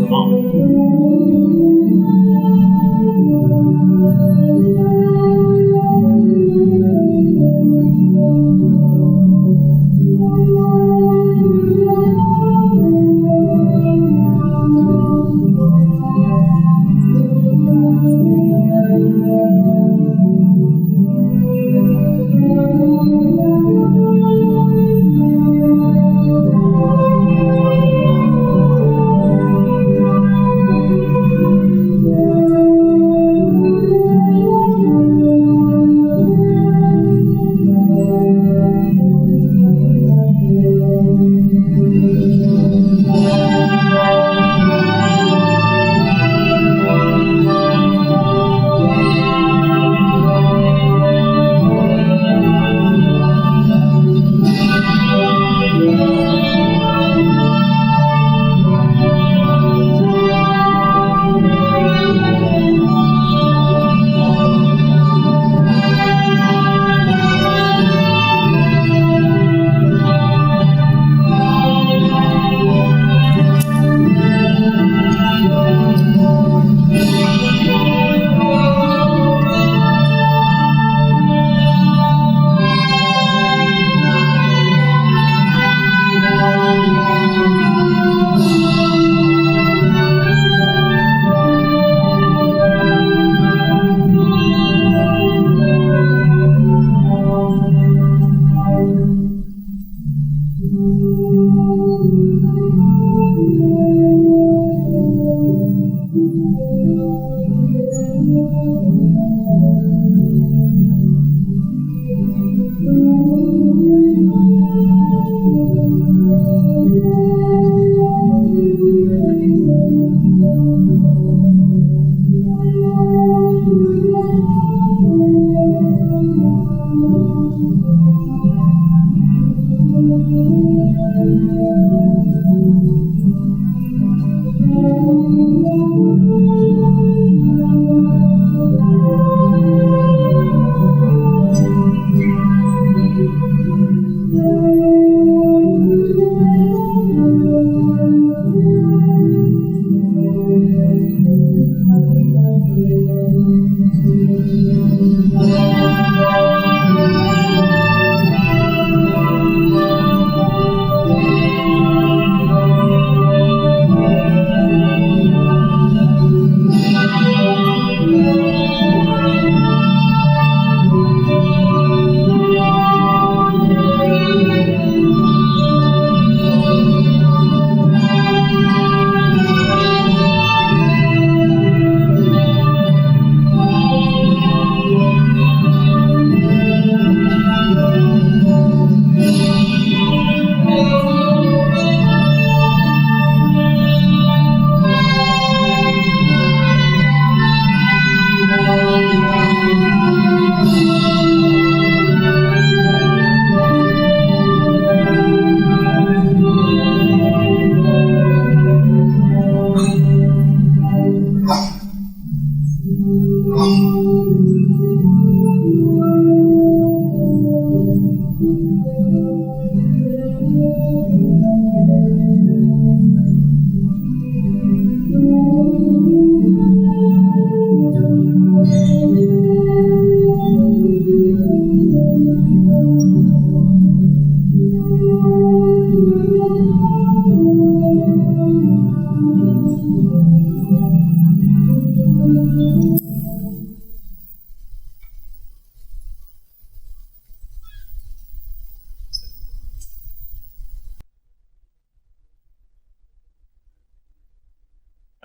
Come on.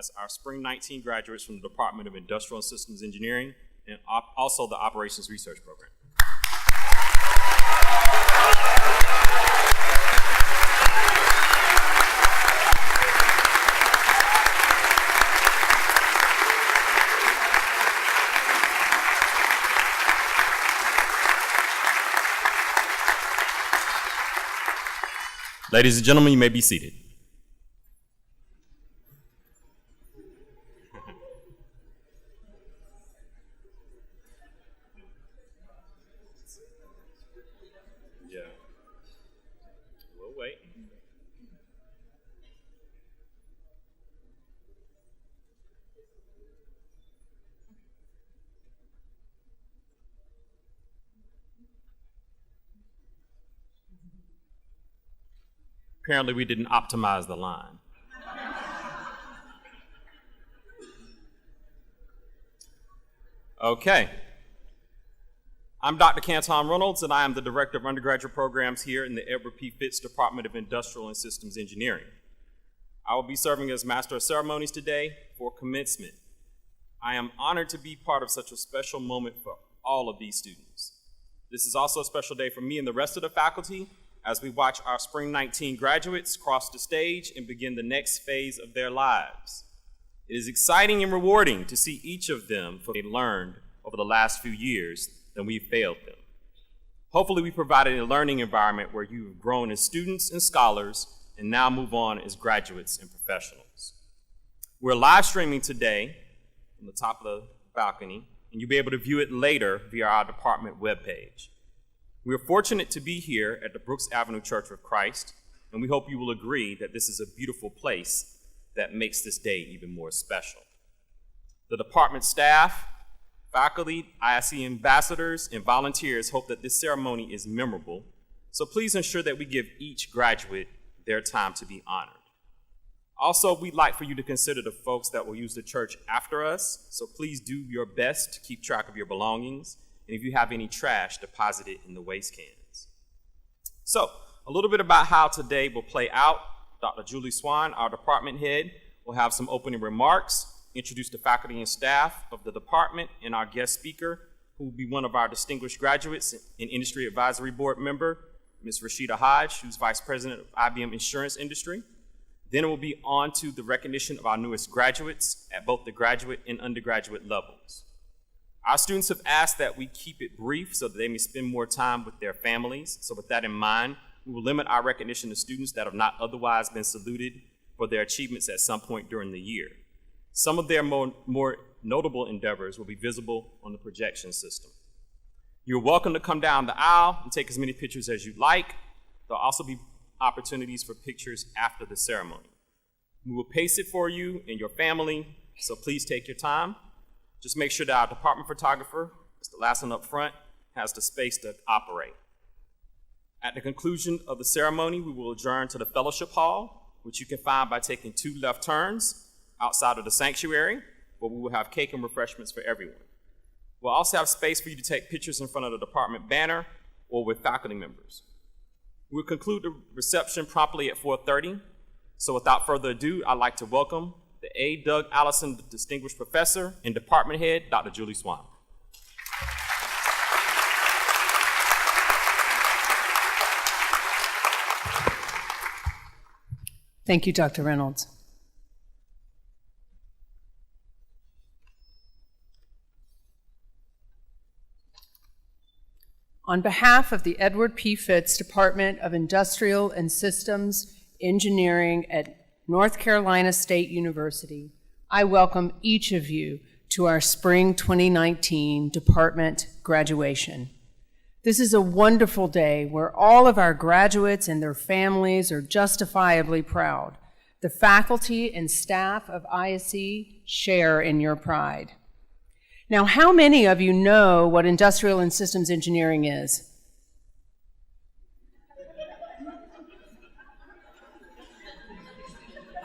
That's our Spring 19 graduates from the Department of Industrial and Systems Engineering and also the Operations Research Program. Ladies and gentlemen, you may be seated. Apparently we didn't optimize the line. Okay. I'm Dr. Canton Reynolds, and I am the Director of Undergraduate Programs here in the Edward P. Fitts Department of Industrial and Systems Engineering. I will be serving as Master of Ceremonies today for commencement. I am honored to be part of such a special moment for all of these students. This is also a special day for me and the rest of the faculty as we watch our Spring 19 graduates cross the stage and begin the next phase of their lives. It is exciting and rewarding to see each of them for what they learned over the last few years than we failed them. Hopefully we provided a learning environment where you have grown as students and scholars and now move on as graduates and professionals. We're live streaming today from the top of the balcony, and you'll be able to view it later via our department webpage. We are fortunate to be here at the Brooks Avenue Church of Christ, and we hope you will agree that this is a beautiful place that makes this day even more special. The department staff, faculty, ISE ambassadors, and volunteers hope that this ceremony is memorable, so please ensure that we give each graduate their time to be honored. Also, we'd like for you to consider the folks that will use the church after us, so please do your best to keep track of your belongings, and if you have any trash, deposit it in the waste cans. So, a little bit about how today will play out. Dr. Julie Swan, our department head, will have some opening remarks, introduce the faculty and staff of the department, and our guest speaker, who will be one of our distinguished graduates and Industry Advisory Board member, Ms. Rashida Hodge, who's Vice President of IBM Insurance Industry. Then it will be on to the recognition of our newest graduates at both the graduate and undergraduate levels. Our students have asked that we keep it brief so that they may spend more time with their families. So with that in mind, we will limit our recognition to students that have not otherwise been saluted for their achievements at some point during the year. Some of their more notable endeavors will be visible on the projection system. You're welcome to come down the aisle and take as many pictures as you'd like. There'll also be opportunities for pictures after the ceremony. We will pace it for you and your family, so please take your time. Just make sure that our department photographer, it's the last one up front, has the space to operate. At the conclusion of the ceremony, we will adjourn to the fellowship hall, which you can find by taking 2 left turns outside of the sanctuary, where we will have cake and refreshments for everyone. We'll also have space for you to take pictures in front of the department banner or with faculty members. We'll conclude the reception promptly at 4:30. So without further ado, I'd like to welcome the A. Doug Allison Distinguished Professor and Department Head, Dr. Julie Swan. Thank you, Dr. Reynolds. On behalf of the Edward P. Fitts Department of Industrial and Systems Engineering at North Carolina State University, I welcome each of you to our Spring 2019 department graduation. This is a wonderful day where all of our graduates and their families are justifiably proud. The faculty and staff of ISE share in your pride. Now, how many of you know what industrial and systems engineering is?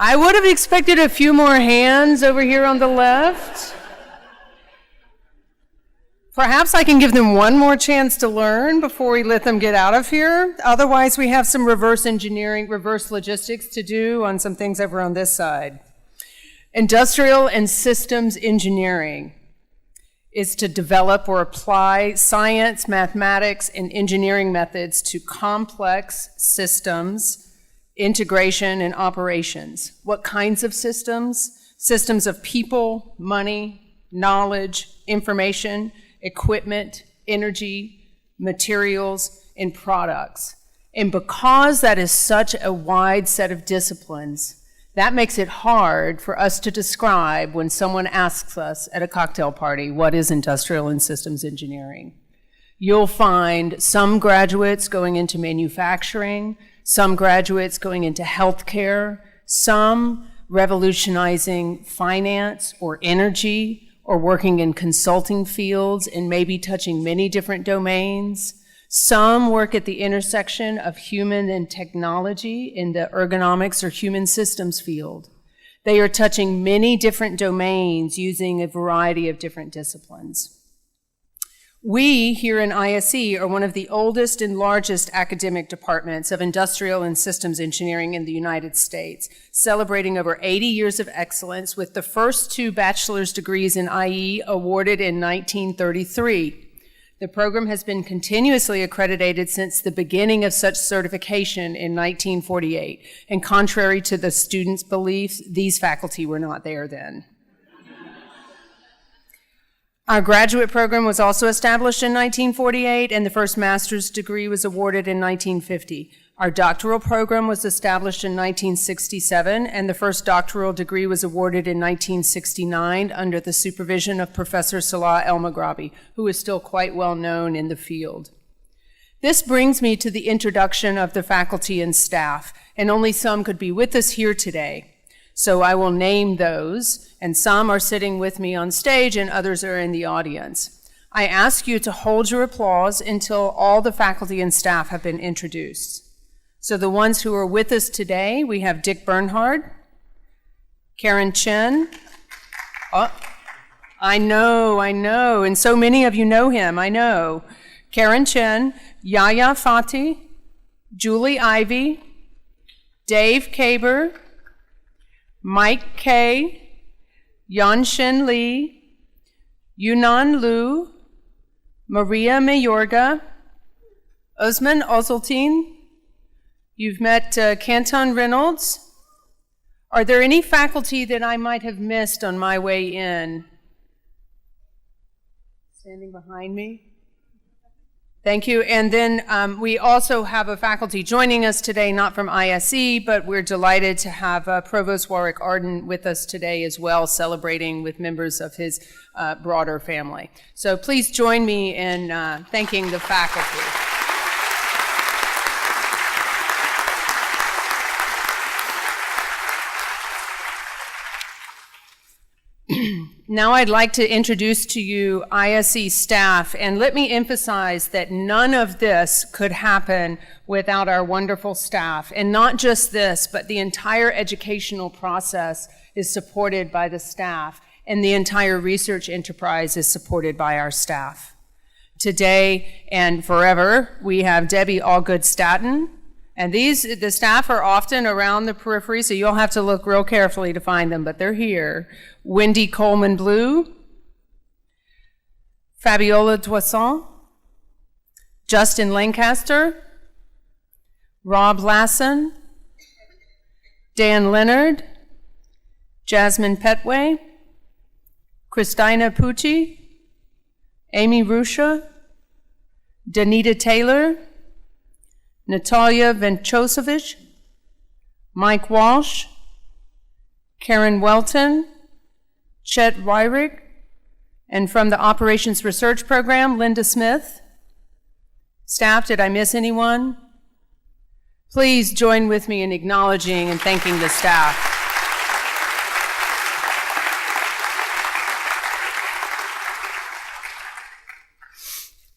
I would have expected a few more hands over here on the left. Perhaps I can give them one more chance to learn before we let them get out of here. Otherwise, we have some reverse engineering, reverse logistics to do on some things over on this side. Industrial and systems engineering is to develop or apply science, mathematics, and engineering methods to complex systems, integration, and operations. What kinds of systems? Systems of people, money, knowledge, information, equipment, energy, materials, and products. And because that is such a wide set of disciplines, that makes it hard for us to describe when someone asks us at a cocktail party, what is industrial and systems engineering? You'll find some graduates going into manufacturing, some graduates going into healthcare, some revolutionizing finance or energy, or working in consulting fields and maybe touching many different domains. Some work at the intersection of human and technology in the ergonomics or human systems field. They are touching many different domains using a variety of different disciplines. We here in ISE are one of the oldest and largest academic departments of industrial and systems engineering in the United States, celebrating over 80 years of excellence with the first 2 bachelor's degrees in IE awarded in 1933. The program has been continuously accredited since the beginning of such certification in 1948, and contrary to the students' beliefs, these faculty were not there then. Our graduate program was also established in 1948, and the first master's degree was awarded in 1950. Our doctoral program was established in 1967, and the first doctoral degree was awarded in 1969 under the supervision of Professor Salah El-Maghrabi, who is still quite well known in the field. This brings me to the introduction of the faculty and staff, and only some could be with us here today. So I will name those, and some are sitting with me on stage and others are in the audience. I ask you to hold your applause until all the faculty and staff have been introduced. So the ones who are with us today, we have Dick Bernhard, Karen Chen. Oh, I know, and so many of you know him, I know. Karen Chen, Yaya Fatih, Julie Ivy, Dave Kaber, Mike Kay, Yanshin Lee, Yunan Liu, Maria Mayorga, Osman Ozeltine. You've met Canton Reynolds. Are there any faculty that I might have missed on my way in? Standing behind me. Thank you. And then we also have a faculty joining us today, not from ISE, but we're delighted to have Provost Warwick Arden with us today as well, celebrating with members of his broader family. So please join me in thanking the faculty. Now I'd like to introduce to you ISE staff, and let me emphasize that none of this could happen without our wonderful staff. And not just this, but the entire educational process is supported by the staff, and the entire research enterprise is supported by our staff. Today and forever, we have Debbie Allgood-Staton, and the staff are often around the periphery, so you'll have to look real carefully to find them, but they're here. Wendy Coleman Blue, Fabiola Doisson, Justin Lancaster, Rob Lassen, Dan Leonard, Jasmine Petway, Christina Pucci, Amy Rusha, Danita Taylor, Natalia Venchosovich, Mike Walsh, Karen Welton, Chet Wyrick, and from the Operations Research Program, Linda Smith. Staff, did I miss anyone? Please join with me in acknowledging and thanking the staff.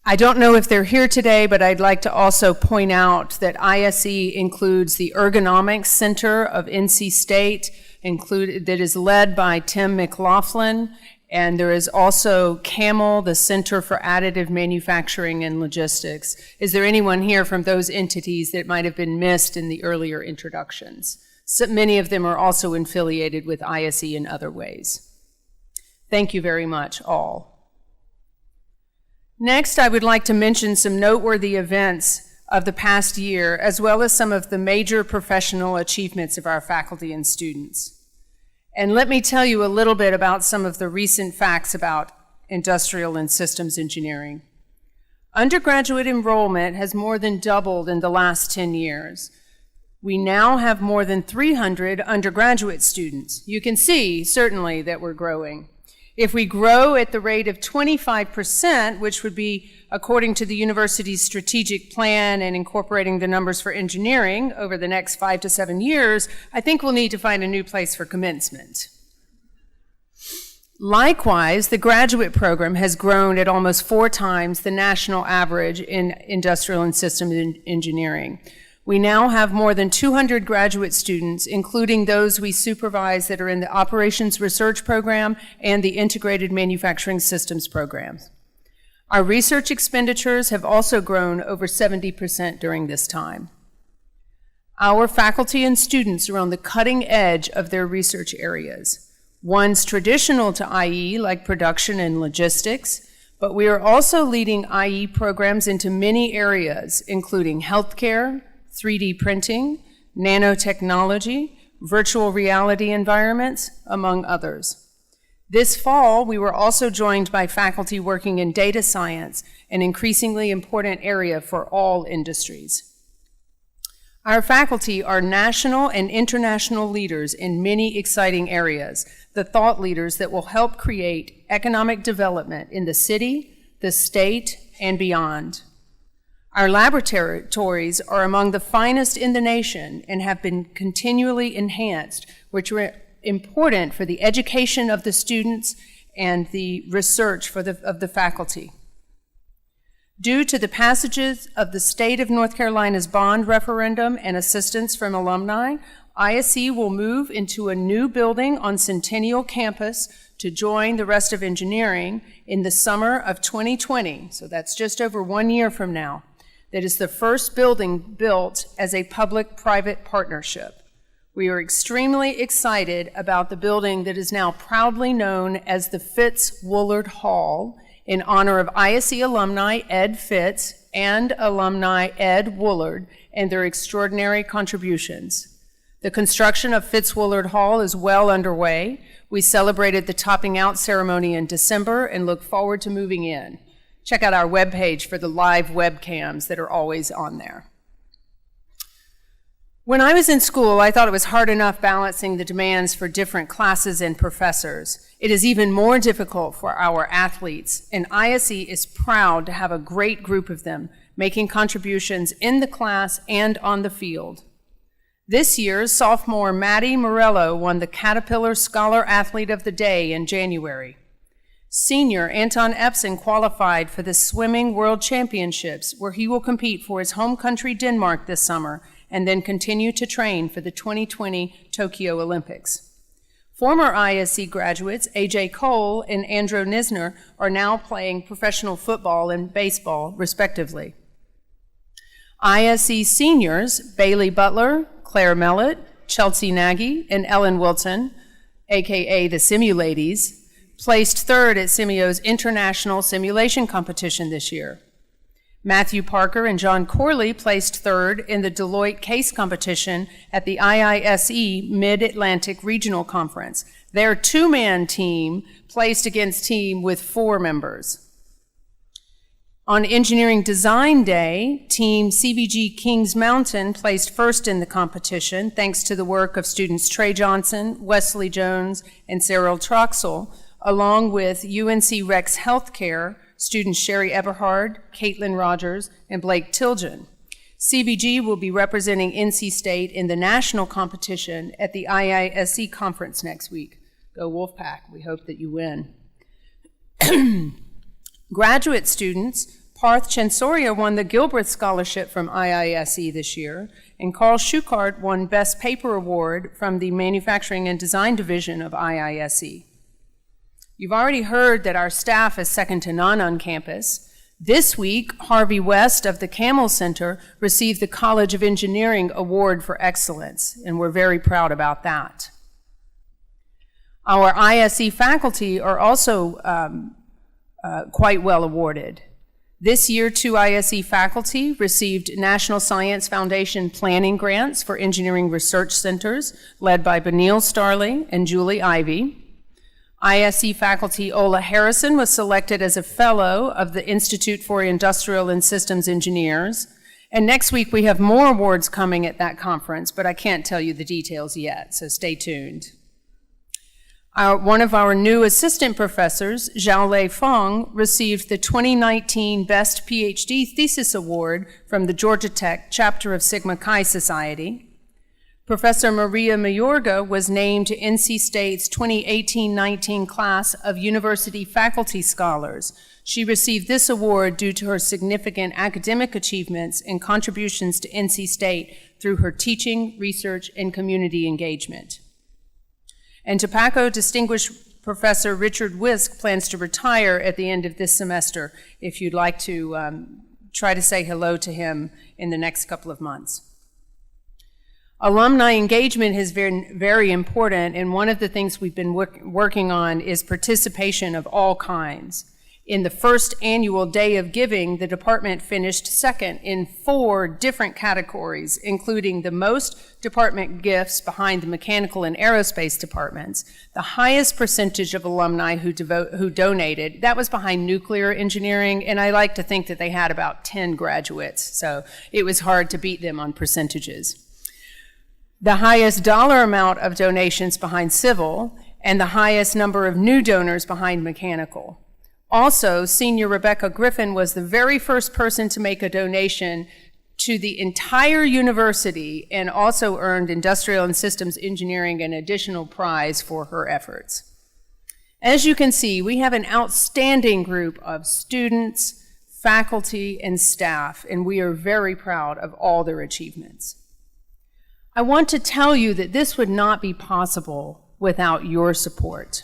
I don't know if they're here today, but I'd like to also point out that ISE includes the Ergonomics Center of NC State, that is led by Tim McLaughlin, and there is also CAMEL, the Center for Additive Manufacturing and Logistics. Is there anyone here from those entities that might have been missed in the earlier introductions? So many of them are also affiliated with ISE in other ways. Thank you very much, all. Next, I would like to mention some noteworthy events of the past year, as well as some of the major professional achievements of our faculty and students. And let me tell you a little bit about some of the recent facts about industrial and systems engineering. Undergraduate enrollment has more than doubled in the last 10 years. We now have more than 300 undergraduate students. You can see, certainly, that we're growing. If we grow at the rate of 25%, which would be according to the university's strategic plan and incorporating the numbers for engineering over the next 5 to 7 years, I think we'll need to find a new place for commencement. Likewise, the graduate program has grown at almost 4 times the national average in industrial and systems engineering. We now have more than 200 graduate students, including those we supervise that are in the Operations Research Program and the Integrated Manufacturing Systems programs. Our research expenditures have also grown over 70% during this time. Our faculty and students are on the cutting edge of their research areas. One's traditional to IE, like production and logistics, but we are also leading IE programs into many areas, including healthcare, 3D printing, nanotechnology, virtual reality environments, among others. This fall, we were also joined by faculty working in data science, an increasingly important area for all industries. Our faculty are national and international leaders in many exciting areas, the thought leaders that will help create economic development in the city, the state, and beyond. Our laboratories are among the finest in the nation and have been continually enhanced, which are important for the education of the students and the research of the faculty. Due to the passages of the state of North Carolina's bond referendum and assistance from alumni, ISE will move into a new building on Centennial Campus to join the rest of engineering in the summer of 2020, so that's just over 1 year from now. That is the first building built as a public-private partnership. We are extremely excited about the building that is now proudly known as the Fitz Woolard Hall, in honor of ISE alumni Ed Fitz and alumni Ed Woolard and their extraordinary contributions. The construction of Fitz Woolard Hall is well underway. We celebrated the topping out ceremony in December and look forward to moving in. Check out our webpage for the live webcams that are always on there. When I was in school, I thought it was hard enough balancing the demands for different classes and professors. It is even more difficult for our athletes, and ISE is proud to have a great group of them making contributions in the class and on the field. This year, sophomore Maddie Morello won the Caterpillar Scholar Athlete of the Day in January. Senior Anton Epson qualified for the Swimming World Championships, where he will compete for his home country, Denmark, this summer, and then continue to train for the 2020 Tokyo Olympics. Former ISE graduates A.J. Cole and Andrew Nisner are now playing professional football and baseball, respectively. ISE seniors Bailey Butler, Claire Mellett, Chelsea Nagy, and Ellen Wilson, a.k.a. the Simuladies, placed third at Simio's International Simulation Competition this year. Matthew Parker and John Corley placed third in the Deloitte Case Competition at the IISE Mid-Atlantic Regional Conference. Their 2-man team placed against team with 4 members. On Engineering Design Day, Team CVG Kings Mountain placed first in the competition, thanks to the work of students Trey Johnson, Wesley Jones, and Cyril Troxel, along with UNC Rex Healthcare students Sherry Eberhard, Caitlin Rogers, and Blake Tilgen. CVG will be representing NC State in the national competition at the IISE conference next week. Go Wolfpack, we hope that you win. Graduate students, Parth Chensoria won the Gilbreth Scholarship from IISE this year, and Carl Schuchart won Best Paper Award from the Manufacturing and Design Division of IISE. You've already heard that our staff is second to none on campus. This week, Harvey West of the Camel Center received the College of Engineering Award for Excellence, and we're very proud about that. Our ISE faculty are also quite well awarded. This year, 2 ISE faculty received National Science Foundation planning grants for engineering research centers, led by Benil Starley and Julie Ivey. ISE faculty Ola Harrison was selected as a fellow of the Institute for Industrial and Systems Engineers. And next week we have more awards coming at that conference, but I can't tell you the details yet, so stay tuned. One of our new assistant professors, Xiaolei Feng, received the 2019 Best PhD Thesis Award from the Georgia Tech chapter of Sigma Chi Society. Professor Maria Mayorga was named to NC State's 2018-19 class of University Faculty Scholars. She received this award due to her significant academic achievements and contributions to NC State through her teaching, research, and community engagement. And Tobacco Distinguished Professor Richard Wisk plans to retire at the end of this semester, if you'd like to try to say hello to him in the next couple of months. Alumni engagement has been very important, and one of the things we've been working on is participation of all kinds. In the first annual Day of Giving, the department finished second in 4 different categories, including the most department gifts behind the mechanical and aerospace departments, the highest percentage of alumni who donated. That was behind nuclear engineering, and I like to think that they had about 10 graduates, so it was hard to beat them on percentages. The highest dollar amount of donations behind civil, and the highest number of new donors behind mechanical. Also, senior Rebecca Griffin was the very first person to make a donation to the entire university and also earned Industrial and Systems Engineering an additional prize for her efforts. As you can see, we have an outstanding group of students, faculty, and staff, and we are very proud of all their achievements. I want to tell you that this would not be possible without your support.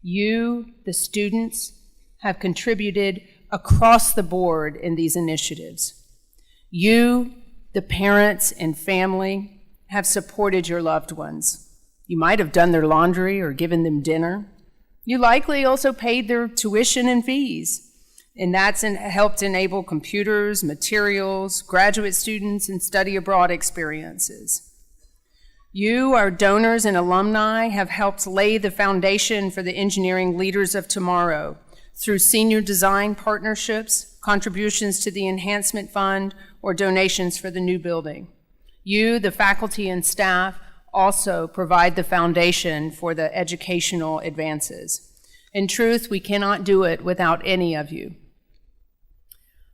You, the students, have contributed across the board in these initiatives. You, the parents and family, have supported your loved ones. You might have done their laundry or given them dinner. You likely also paid their tuition and fees, and that's helped enable computers, materials, graduate students, and study abroad experiences. You, our donors and alumni, have helped lay the foundation for the engineering leaders of tomorrow through senior design partnerships, contributions to the Enhancement Fund, or donations for the new building. You, the faculty and staff, also provide the foundation for the educational advances. In truth, we cannot do it without any of you.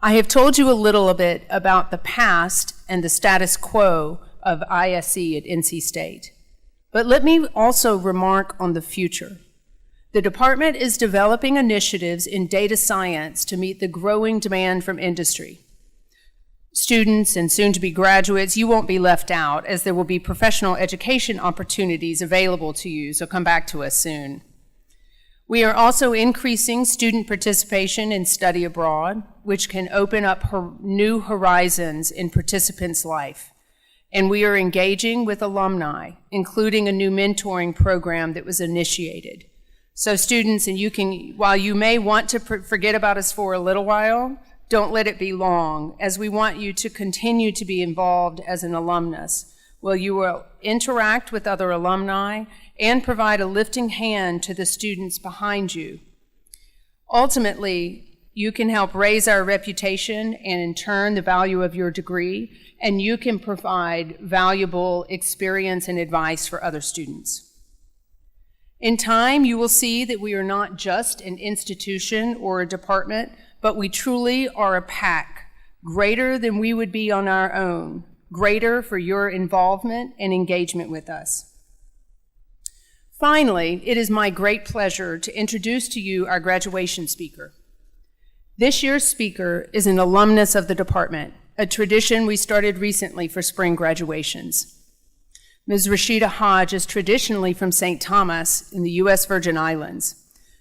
I have told you a little bit about the past and the status quo of ISE at NC State, but let me also remark on the future. The department is developing initiatives in data science to meet the growing demand from industry. Students and soon-to-be graduates, you won't be left out, as there will be professional education opportunities available to you, so come back to us soon. We are also increasing student participation in study abroad, which can open up new horizons in participants' life. And we are engaging with alumni, including a new mentoring program that was initiated. So students, and you can, while you may want to forget about us for a little while, don't let it be long, as we want you to continue to be involved as an alumnus, where you will interact with other alumni and provide a lifting hand to the students behind you. Ultimately, you can help raise our reputation and in turn the value of your degree, and you can provide valuable experience and advice for other students. In time, you will see that we are not just an institution or a department, but we truly are a pack, greater than we would be on our own, greater for your involvement and engagement with us. Finally, it is my great pleasure to introduce to you our graduation speaker. This year's speaker is an alumnus of the department, a tradition we started recently for spring graduations. Ms. Rashida Hodge is traditionally from St. Thomas in the U.S. Virgin Islands.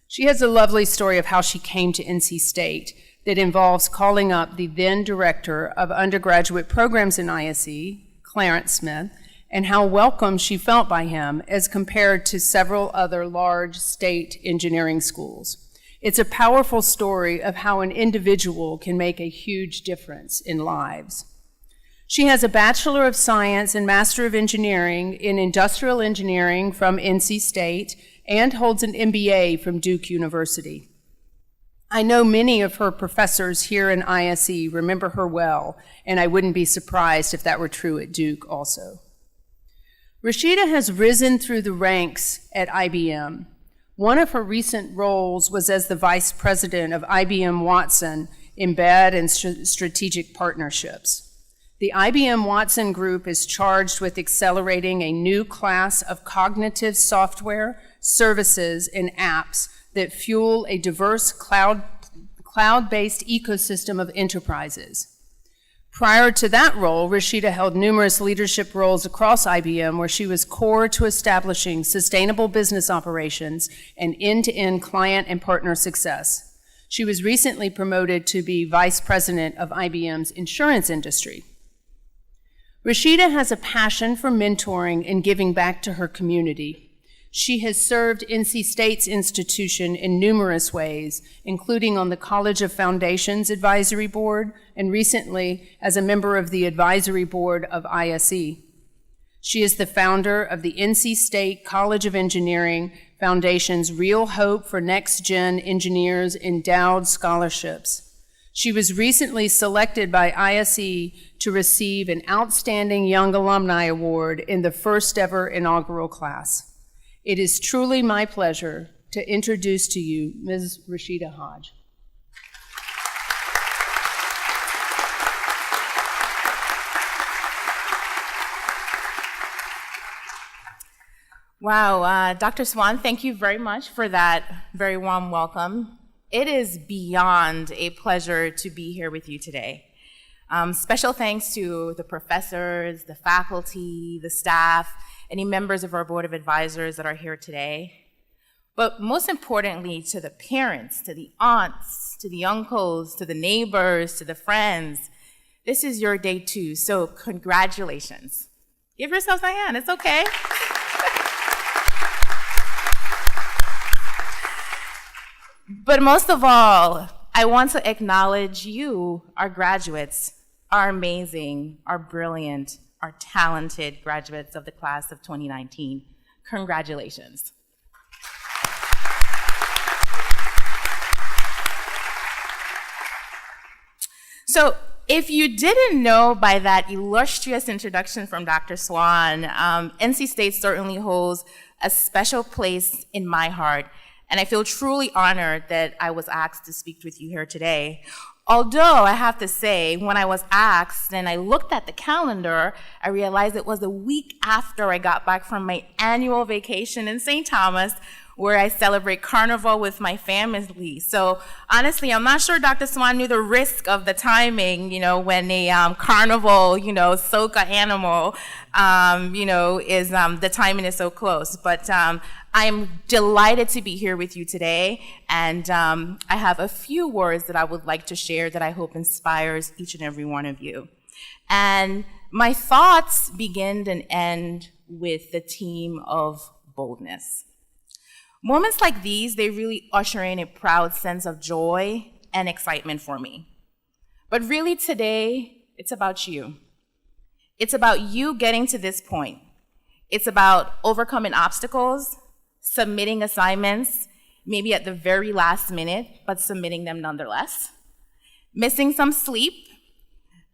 She has a lovely story of how she came to NC State that involves calling up the then director of undergraduate programs in ISE, Clarence Smith, and how welcome she felt by him as compared to several other large state engineering schools. It's a powerful story of how an individual can make a huge difference in lives. She has a Bachelor of Science and Master of Engineering in Industrial Engineering from NC State and holds an MBA from Duke University. I know many of her professors here in ISE remember her well, and I wouldn't be surprised if that were true at Duke also. Rashida has risen through the ranks at IBM. One of her recent roles was as the Vice President of IBM Watson Embed and Strategic Partnerships. The IBM Watson Group is charged with accelerating a new class of cognitive software, services, and apps that fuel a diverse cloud-based ecosystem of enterprises. Prior to that role, Rashida held numerous leadership roles across IBM where she was core to establishing sustainable business operations and end-to-end client and partner success. She was recently promoted to be vice president of IBM's insurance industry. Rashida has a passion for mentoring and giving back to her community. She has served NC State's institution in numerous ways, including on the College of Foundations Advisory Board and recently as a member of the Advisory Board of ISE. She is the founder of the NC State College of Engineering Foundation's Real Hope for Next Gen Engineers Endowed Scholarships. She was recently selected by ISE to receive an Outstanding Young Alumni Award in the first ever inaugural class. It is truly my pleasure to introduce to you Ms. Rashida Hodge. Wow, Dr. Swan, thank you very much for that very warm welcome. It is beyond a pleasure to be here with you today. Special thanks to the professors, the faculty, the staff, any members of our Board of Advisors that are here today. But most importantly, to the parents, to the aunts, to the uncles, to the neighbors, to the friends. This is your day too, so congratulations. Give yourselves a hand, it's okay. But most of all, I want to acknowledge you, our graduates, our amazing, our brilliant, our talented graduates of the class of 2019. Congratulations. So if you didn't know by that illustrious introduction from Dr. Swan, NC State certainly holds a special place in my heart. And I feel truly honored that I was asked to speak with you here today. Although I have to say, when I was asked and I looked at the calendar, I realized it was a week after I got back from my annual vacation in St. Thomas, where I celebrate Carnival with my family. So honestly, I'm not sure Dr. Swan knew the risk of the timing, when a Carnival, soca animal, is, the timing is so close. But I'm delighted to be here with you today, and I have a few words that I would like to share that I hope inspires each and every one of you. And my thoughts begin and end with the theme of boldness. Moments like these, they really usher in a proud sense of joy and excitement for me. But really today, it's about you. It's about you getting to this point. It's about overcoming obstacles, submitting assignments, maybe at the very last minute, but submitting them nonetheless, missing some sleep,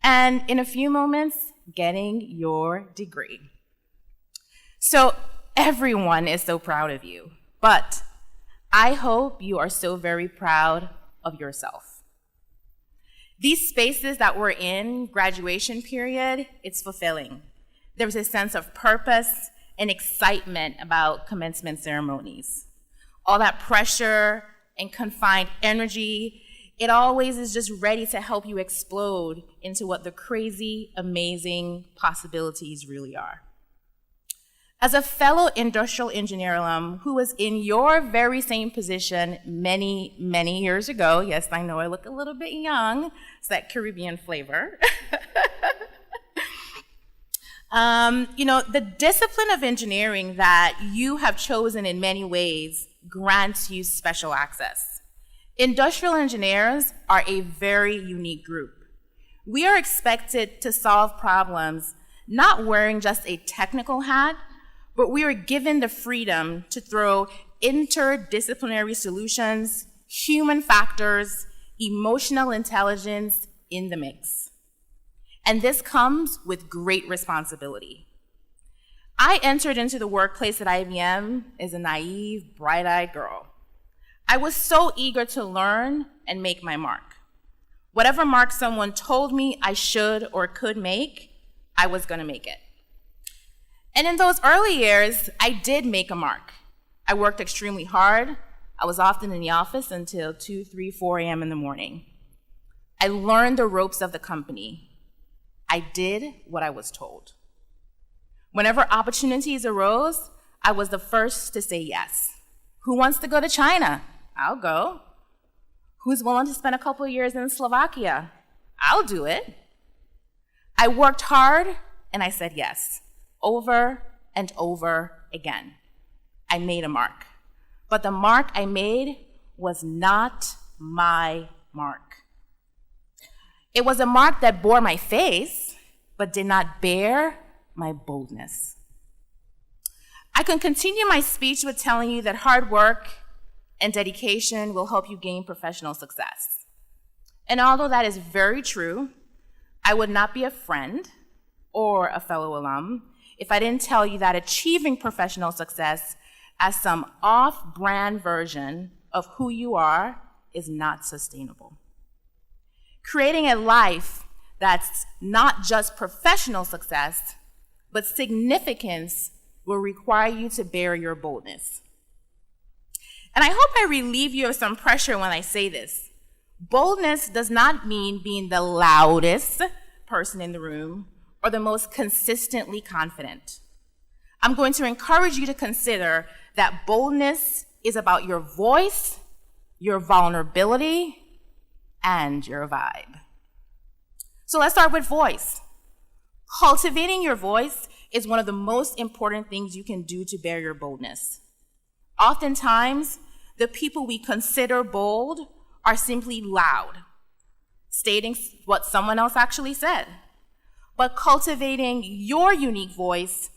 and in a few moments, getting your degree. So everyone is so proud of you. But I hope you are so very proud of yourself. These spaces that we're in, graduation period, it's fulfilling. There's a sense of purpose and excitement about commencement ceremonies. All that pressure and confined energy, it always is just ready to help you explode into what the crazy, amazing possibilities really are. As a fellow industrial engineer alum who was in your very same position many, many years ago, yes, I know I look a little bit young, it's that Caribbean flavor. The discipline of engineering that you have chosen in many ways grants you special access. Industrial engineers are a very unique group. We are expected to solve problems not wearing just a technical hat, but we are given the freedom to throw interdisciplinary solutions, human factors, emotional intelligence in the mix. And this comes with great responsibility. I entered into the workplace at IBM as a naive, bright-eyed girl. I was so eager to learn and make my mark. Whatever mark someone told me I should or could make, I was going to make it. And in those early years, I did make a mark. I worked extremely hard. I was often in the office until 2, 3, 4 a.m. in the morning. I learned the ropes of the company. I did what I was told. Whenever opportunities arose, I was the first to say yes. Who wants to go to China? I'll go. Who's willing to spend a couple of years in Slovakia? I'll do it. I worked hard and I said yes, over and over again. I made a mark. But the mark I made was not my mark. It was a mark that bore my face, but did not bear my boldness. I can continue my speech with telling you that hard work and dedication will help you gain professional success. And although that is very true, I would not be a friend or a fellow alum if I didn't tell you that achieving professional success as some off-brand version of who you are is not sustainable. Creating a life that's not just professional success, but significance will require you to bear your boldness. And I hope I relieve you of some pressure when I say this. Boldness does not mean being the loudest person in the room or the most consistently confident. I'm going to encourage you to consider that boldness is about your voice, your vulnerability, and your vibe. So let's start with voice. Cultivating your voice is one of the most important things you can do to bear your boldness. Oftentimes, the people we consider bold are simply loud, stating what someone else actually said. But cultivating your unique voice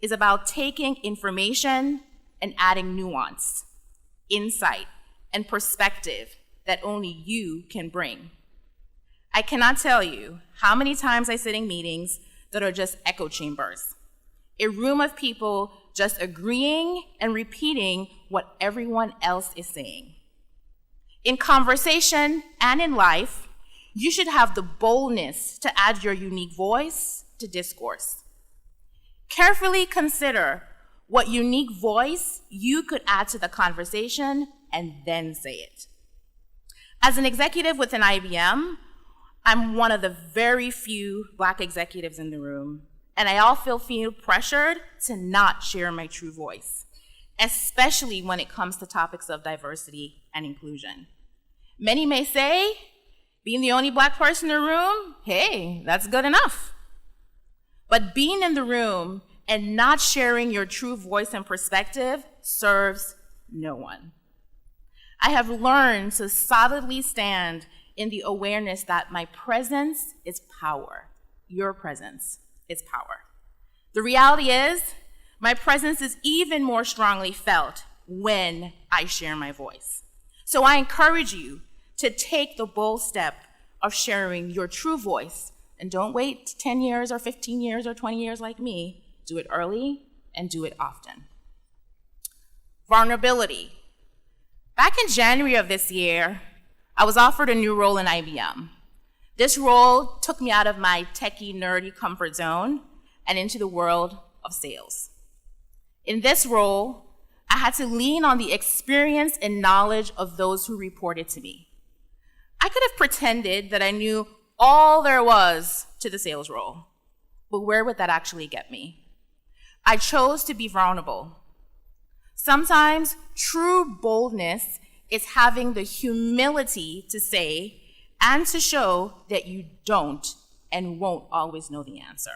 is about taking information and adding nuance, insight, and perspective that only you can bring. I cannot tell you how many times I sit in meetings that are just echo chambers, a room of people just agreeing and repeating what everyone else is saying. In conversation and in life, you should have the boldness to add your unique voice to discourse. Carefully consider what unique voice you could add to the conversation and then say it. As an executive within IBM, I'm one of the very few Black executives in the room, and I often feel pressured to not share my true voice, especially when it comes to topics of diversity and inclusion. Many may say, being the only Black person in the room, hey, that's good enough. But being in the room and not sharing your true voice and perspective serves no one. I have learned to solidly stand in the awareness that my presence is power. Your presence is power. The reality is, my presence is even more strongly felt when I share my voice. So I encourage you to take the bold step of sharing your true voice. And don't wait 10 years or 15 years or 20 years like me. Do it early and do it often. Vulnerability. Back in January of this year, I was offered a new role in IBM. This role took me out of my techie, nerdy comfort zone and into the world of sales. In this role, I had to lean on the experience and knowledge of those who reported to me. I could have pretended that I knew all there was to the sales role, but where would that actually get me? I chose to be vulnerable. Sometimes true boldness is having the humility to say and to show that you don't and won't always know the answer.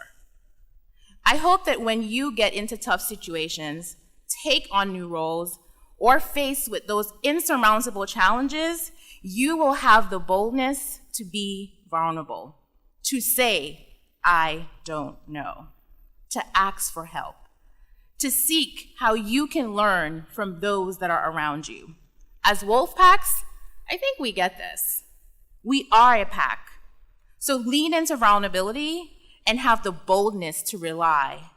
I hope that when you get into tough situations, take on new roles, or face with those insurmountable challenges, you will have the boldness to be vulnerable, to say, I don't know, to ask for help, to seek how you can learn from those that are around you. As wolf packs, I think we get this. We are a pack. So lean into vulnerability and have the boldness to rely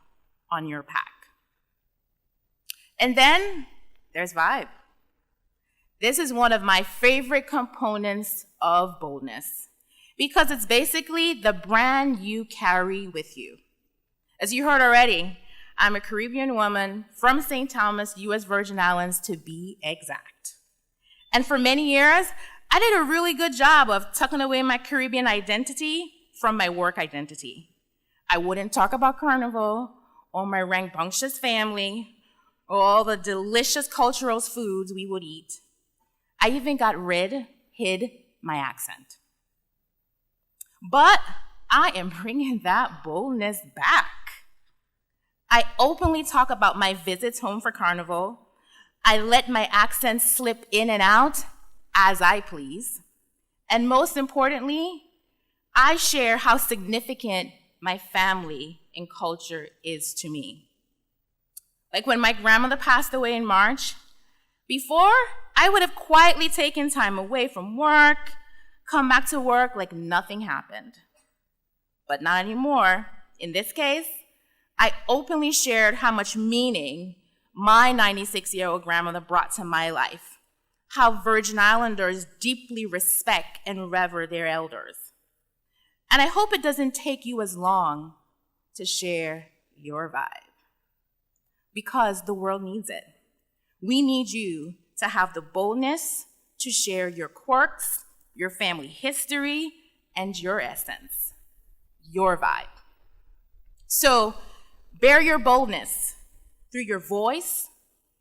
on your pack. And then there's vibe. This is one of my favorite components of boldness. because it's basically the brand you carry with you. As you heard already, I'm a Caribbean woman from St. Thomas, U.S. Virgin Islands, to be exact. And for many years, I did a really good job of tucking away my Caribbean identity from my work identity. I wouldn't talk about Carnival or my rambunctious family or all the delicious cultural foods we would eat. I even hid my accent. But I am bringing that boldness back. I openly talk about my visits home for Carnival. I let my accent slip in and out as I please. And most importantly, I share how significant my family and culture is to me. Like when my grandmother passed away in March, before, I would have quietly taken time away from work, come back to work like nothing happened. But not anymore. In this case, I openly shared how much meaning my 96-year-old grandmother brought to my life, how Virgin Islanders deeply respect and revere their elders. And I hope it doesn't take you as long to share your vibe, because the world needs it. We need you to have the boldness to share your quirks, your family history, and your essence, your vibe. So bear your boldness through your voice,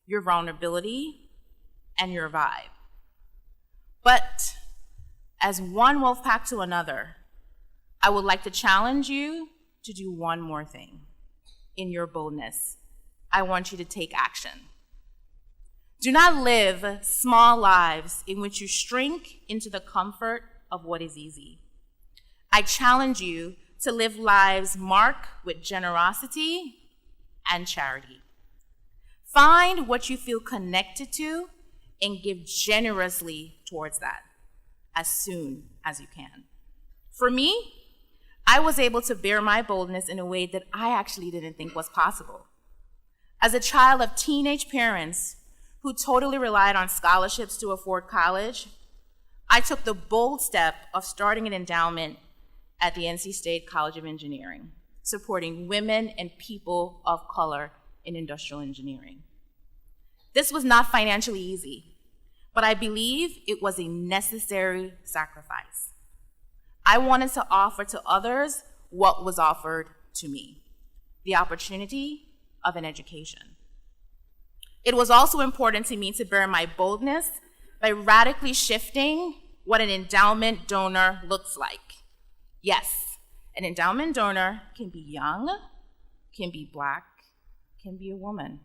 your vulnerability, and your vibe. But as one wolf pack to another, I would like to challenge you to do one more thing. In your boldness, I want you to take action. Do not live small lives in which you shrink into the comfort of what is easy. I challenge you to live lives marked with generosity and charity. Find what you feel connected to and give generously towards that as soon as you can. For me, I was able to bear my boldness in a way that I actually didn't think was possible. As a child of teenage parents who totally relied on scholarships to afford college, I took the bold step of starting an endowment at the NC State College of Engineering, supporting women and people of color in industrial engineering. This was not financially easy, but I believe it was a necessary sacrifice. I wanted to offer to others what was offered to me, the opportunity of an education. It was also important to me to bear my boldness by radically shifting what an endowment donor looks like. Yes, an endowment donor can be young, can be Black, can be a woman.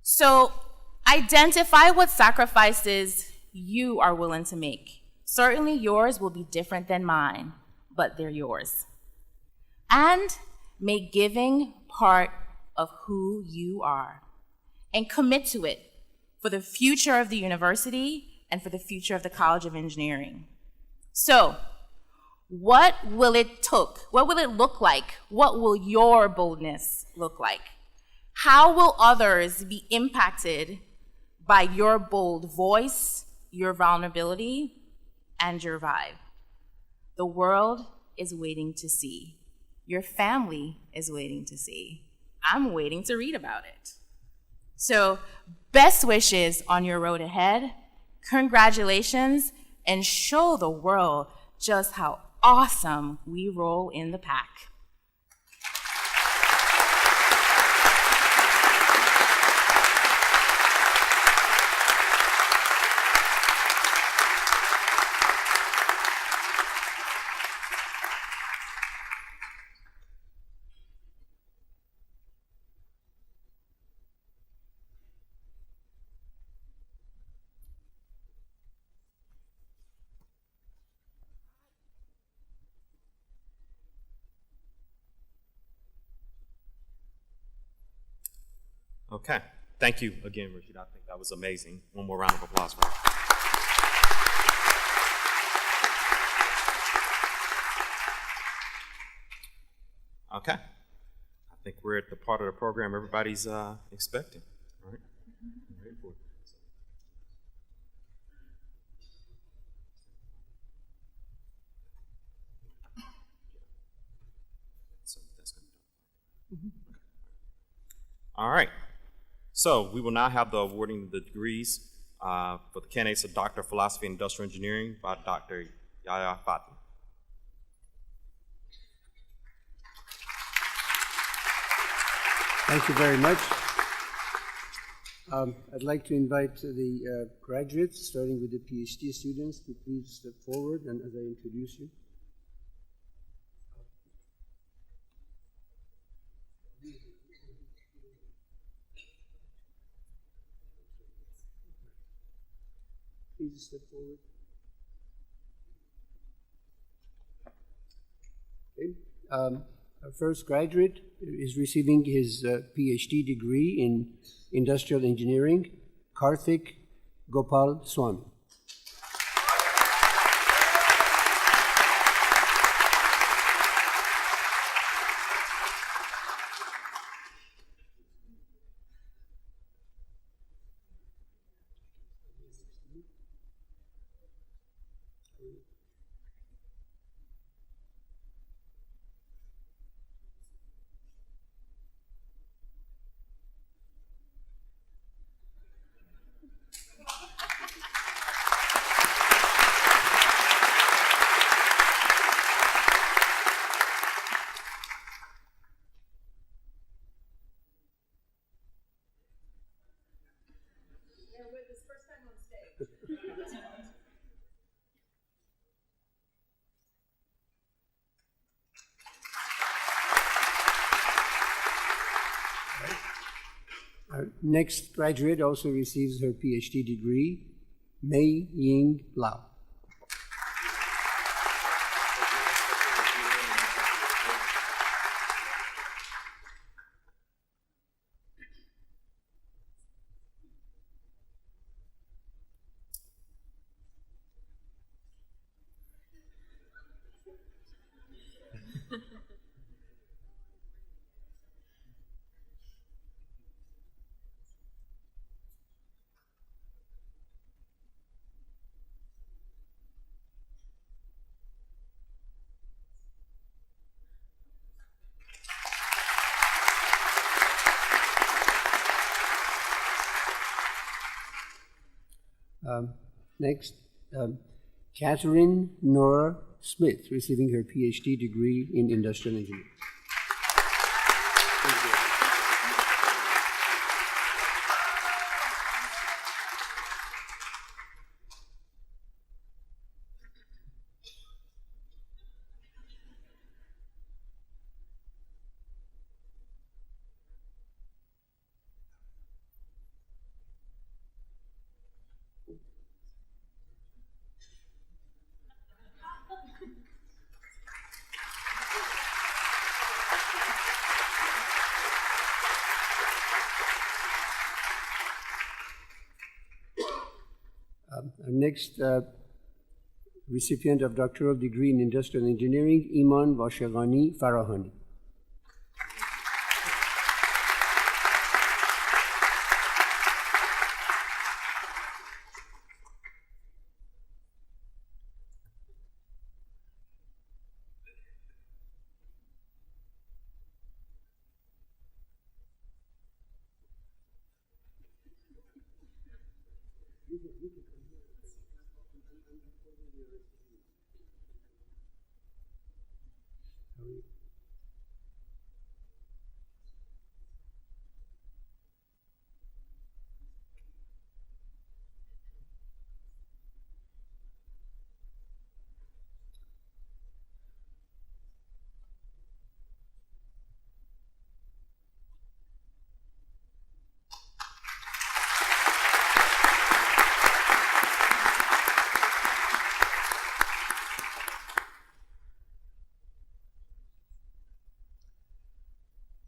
So identify what sacrifices you are willing to make. Certainly yours will be different than mine, but they're yours. And make giving part of who you are, and commit to it for the future of the university and for the future of the College of Engineering. So, what will it look like? What will your boldness look like? How will others be impacted by your bold voice, your vulnerability, and your vibe? The world is waiting to see. Your family is waiting to see. I'm waiting to read about it. So, best wishes on your road ahead. Congratulations, and show the world just how awesome we roll in the pack. Okay. Thank you again, Richard. I think that was amazing. One more round of applause for her. Okay. I think we're at the part of the program everybody's expecting. All right. Ready for it. All right. So we will now have the awarding of the degrees for the candidates of Doctor of Philosophy and Industrial Engineering by Dr. Yahya Fatma. Thank you very much. I'd like to invite the graduates, starting with the PhD students, to please step forward and as I introduce you. Please step forward. Okay. Our first graduate is receiving his PhD degree in Industrial Engineering, Karthik Gopal Swami. Our next graduate also receives her PhD degree, Mei Ying Lau. Next, Catherine Nora Smith, receiving her PhD degree in Industrial Engineering. Our next recipient of doctoral degree in Industrial Engineering, Iman Vashagani Farahani.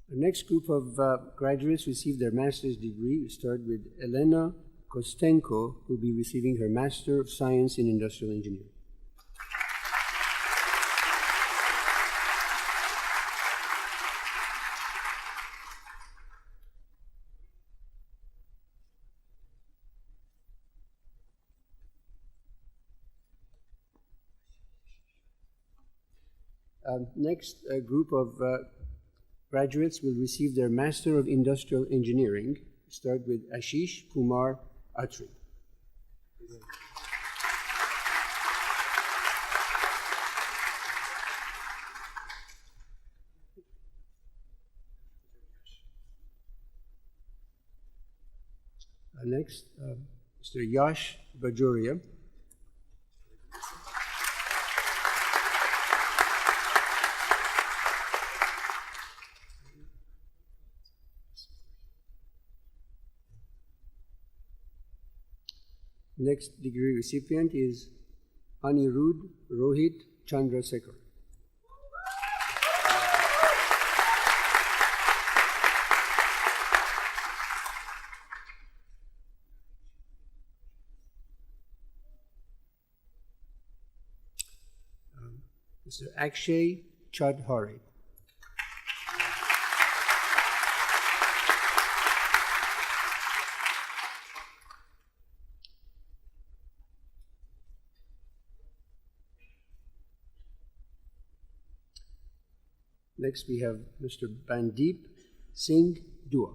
The next group of graduates received their master's degree. We start with Elena Kostenko, who will be receiving her Master of Science in Industrial Engineering. Next, a group of graduates will receive their Master of Industrial Engineering. Start with Ashish Kumar Atri. Next, Mr. Yash Bajoria. Next degree recipient is Anirudh Rohit Chandrasekhar. Mr. Akshay Chadhari. Next, we have Mr. Bandeep Singh Dua.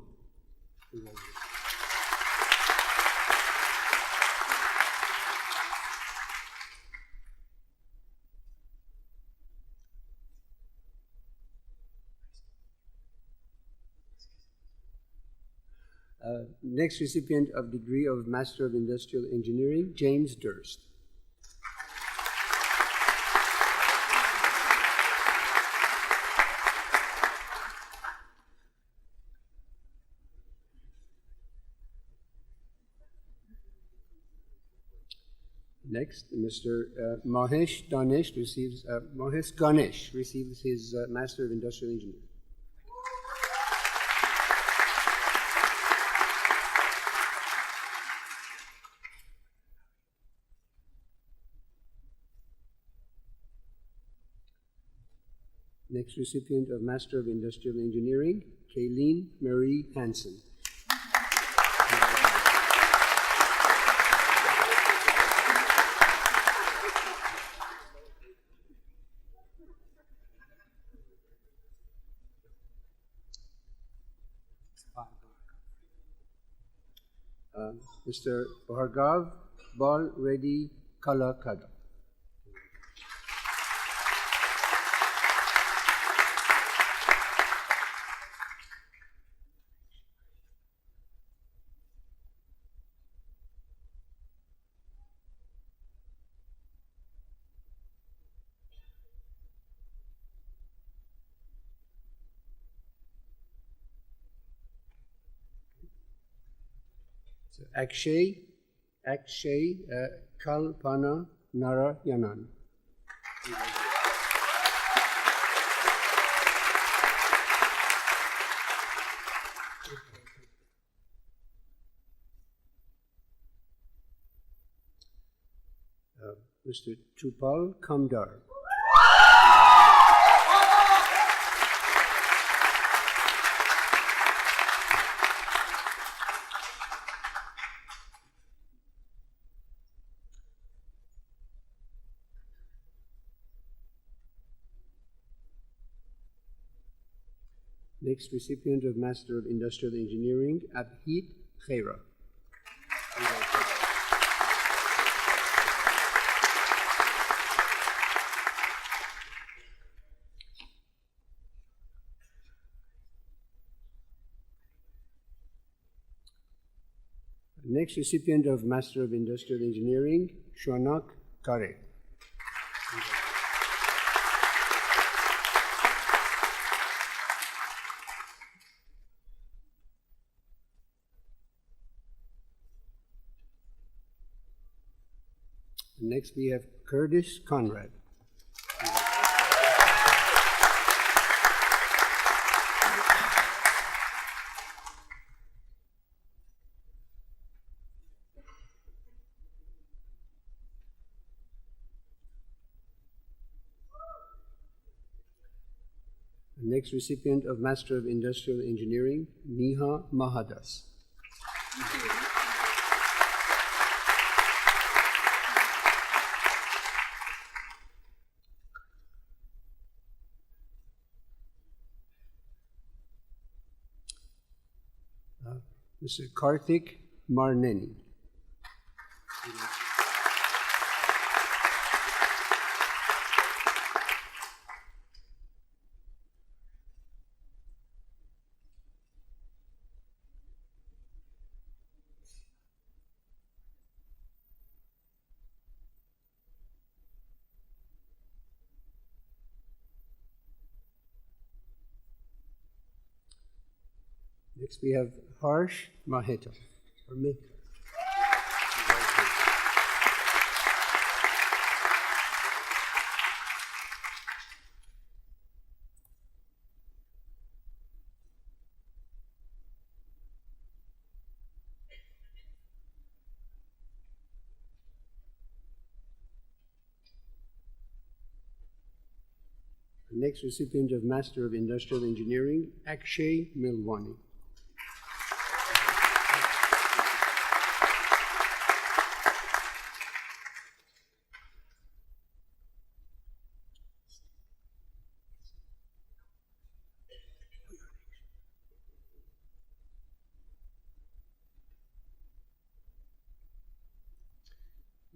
Next recipient of degree of Master of Industrial Engineering, James Durst. Next, Mr. Mahesh Ganesh receives his Master of Industrial Engineering. Next recipient of Master of Industrial Engineering, Kayleen Marie Hansen. Mr. Bhargav Bal Reddy Kalakada. So Akshay Kalpana Narayanan. Mr. Chupal Kamdar. Next recipient of Master of Industrial Engineering, Abhit Khaira. Next recipient of Master of Industrial Engineering, Shonak Kare. Next we have Curtis Conrad. Next recipient of Master of Industrial Engineering, Neha Mahadas. Mr. Karthik Marneni. Next, we have Harsh Maheta. Or Mehta. Next recipient of Master of Industrial Engineering, Akshay Milwani.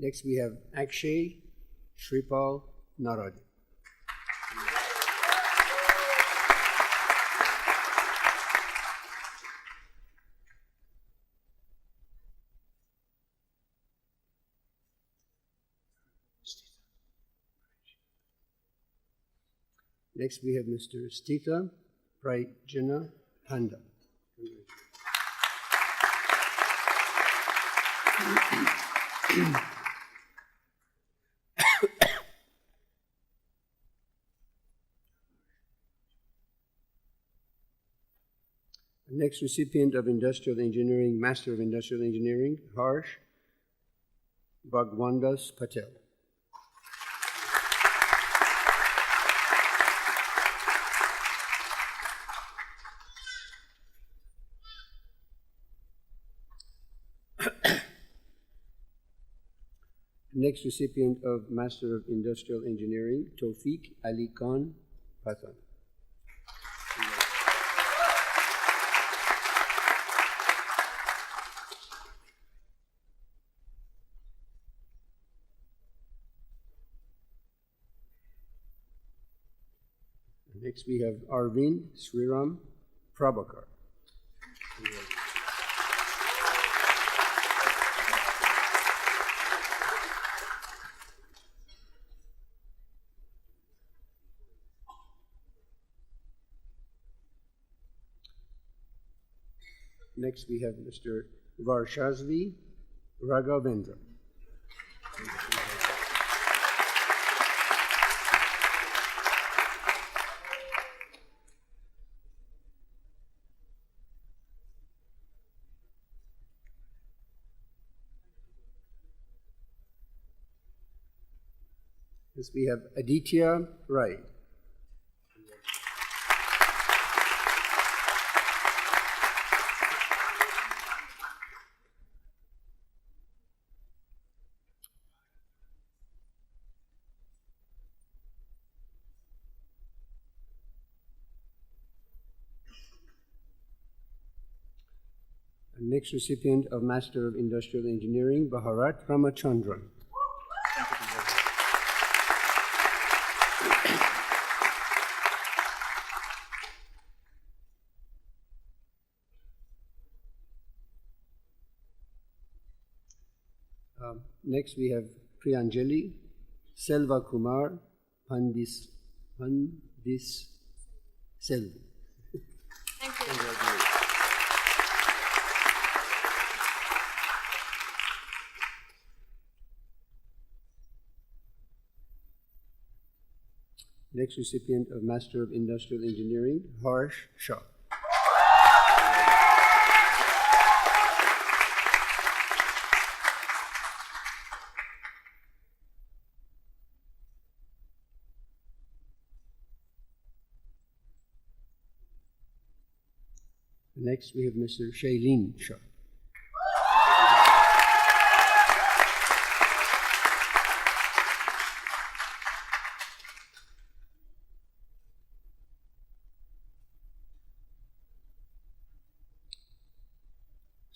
Next, we have Akshay Shripal Narad. Next, we have Mr. Stitha Prajana Panda. Next recipient of Industrial Engineering, Master of Industrial Engineering, Harsh Bhagwandas Patel. Next recipient of Master of Industrial Engineering, Tawfiq Ali Khan Pathan. Next we have Arvind Sriram Prabhakar. Next we have Mr. Varshazvi Raghavendra. Next we have Aditya Rai. Next recipient of Master of Industrial Engineering, Bharat Ramachandran. Next we have Priyanjali Selva Kumar Pandis Selvi. Thank you. Next recipient of Master of Industrial Engineering, Harsh Shah. Next we have Mr. Shailin Shah.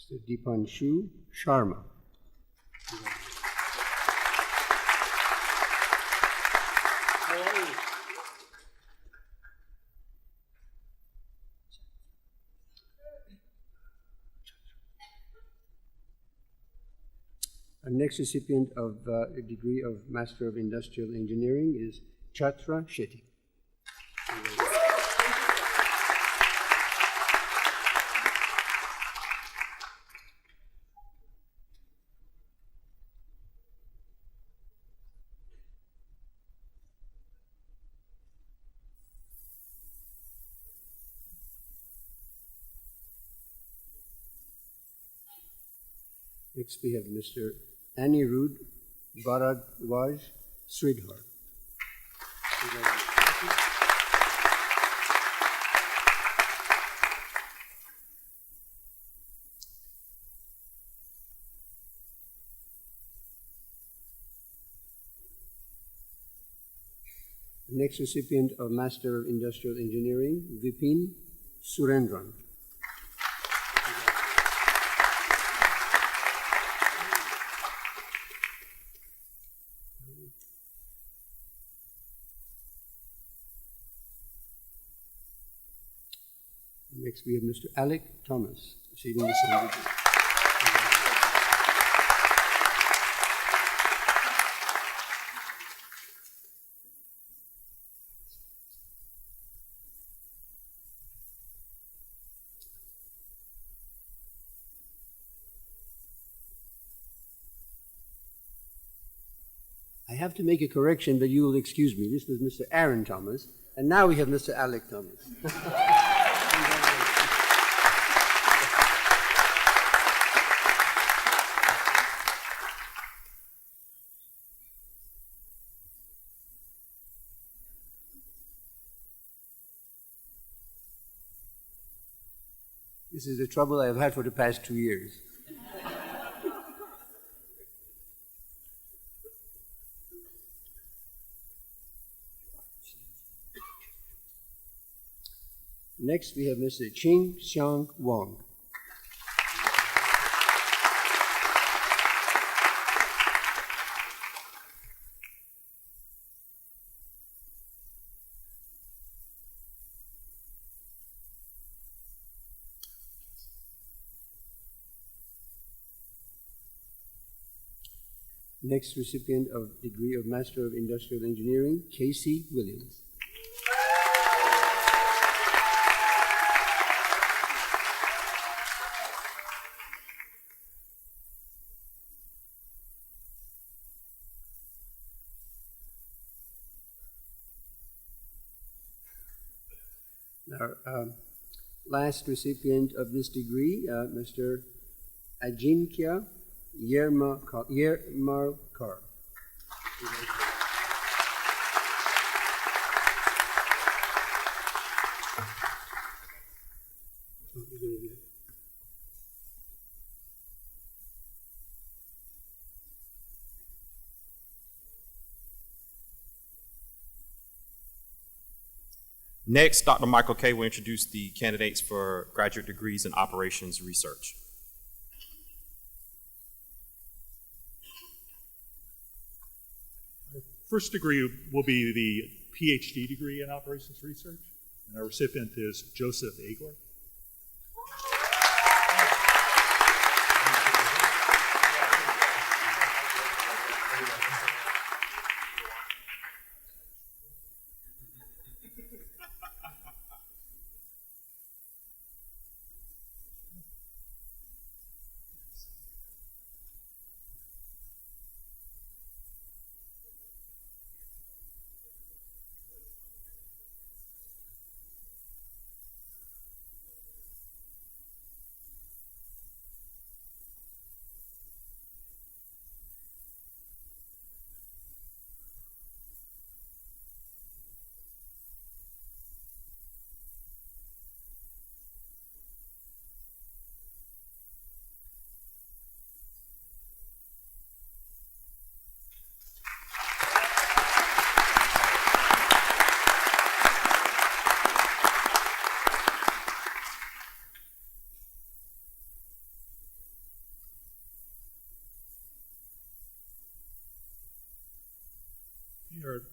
Mr. Dipanshu Sharma. Our next recipient of a degree of Master of Industrial Engineering is Chatra Shetty. Next we have Mr. Anirudh Bharadwaj Sridhar. Next recipient of Master of Industrial Engineering, Vipin Surendran. Next we have Mr. Alec Thomas, receiving the same degree. I have to make a correction, but you will excuse me. This was Mr. Aaron Thomas, and now we have Mr. Alec Thomas. This is the trouble I have had for the past 2 years. Next, we have Mr. Ching Xiang Wang. Next recipient of degree of Master of Industrial Engineering, Casey Williams. Our last recipient of this degree, Mr. Ajinkya Yermarkar. Next, Dr. Michael Kay will introduce the candidates for graduate degrees in operations research. First degree will be the PhD degree in operations research, and our recipient is Joseph Agor.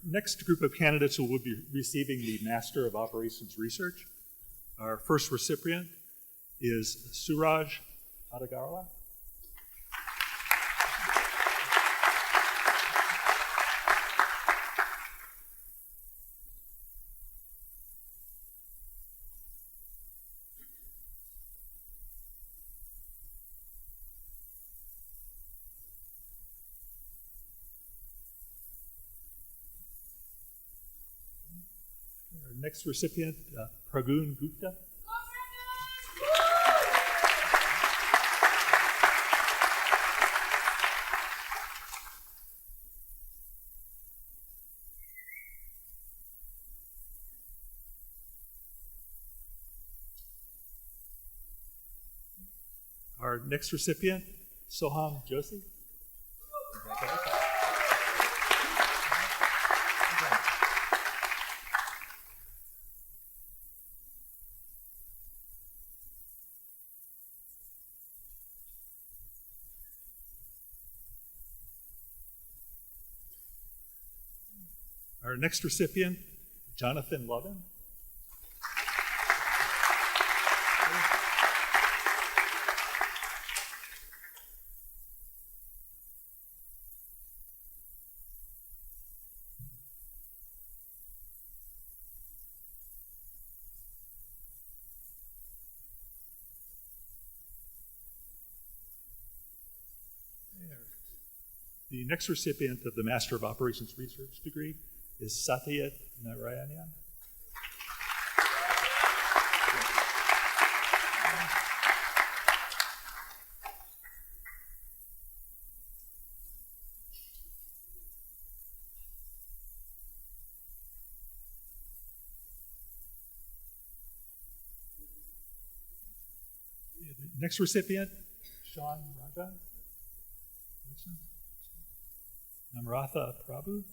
next group of candidates who will be receiving the Master of Operations Research, our first recipient is Suraj Adagarla. Our next recipient, Pragun Gupta. Our next recipient, Soham Joshi. Our next recipient, Jonathan Lovin. The next recipient of the Master of Operations Research degree is Satyat Narayanan. The next recipient, Sean Rajan. Namratha Prabhu.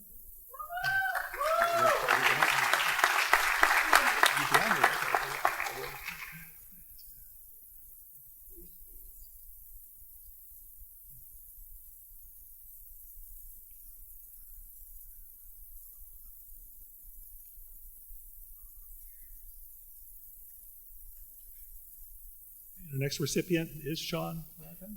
The next recipient is Sean Rajan.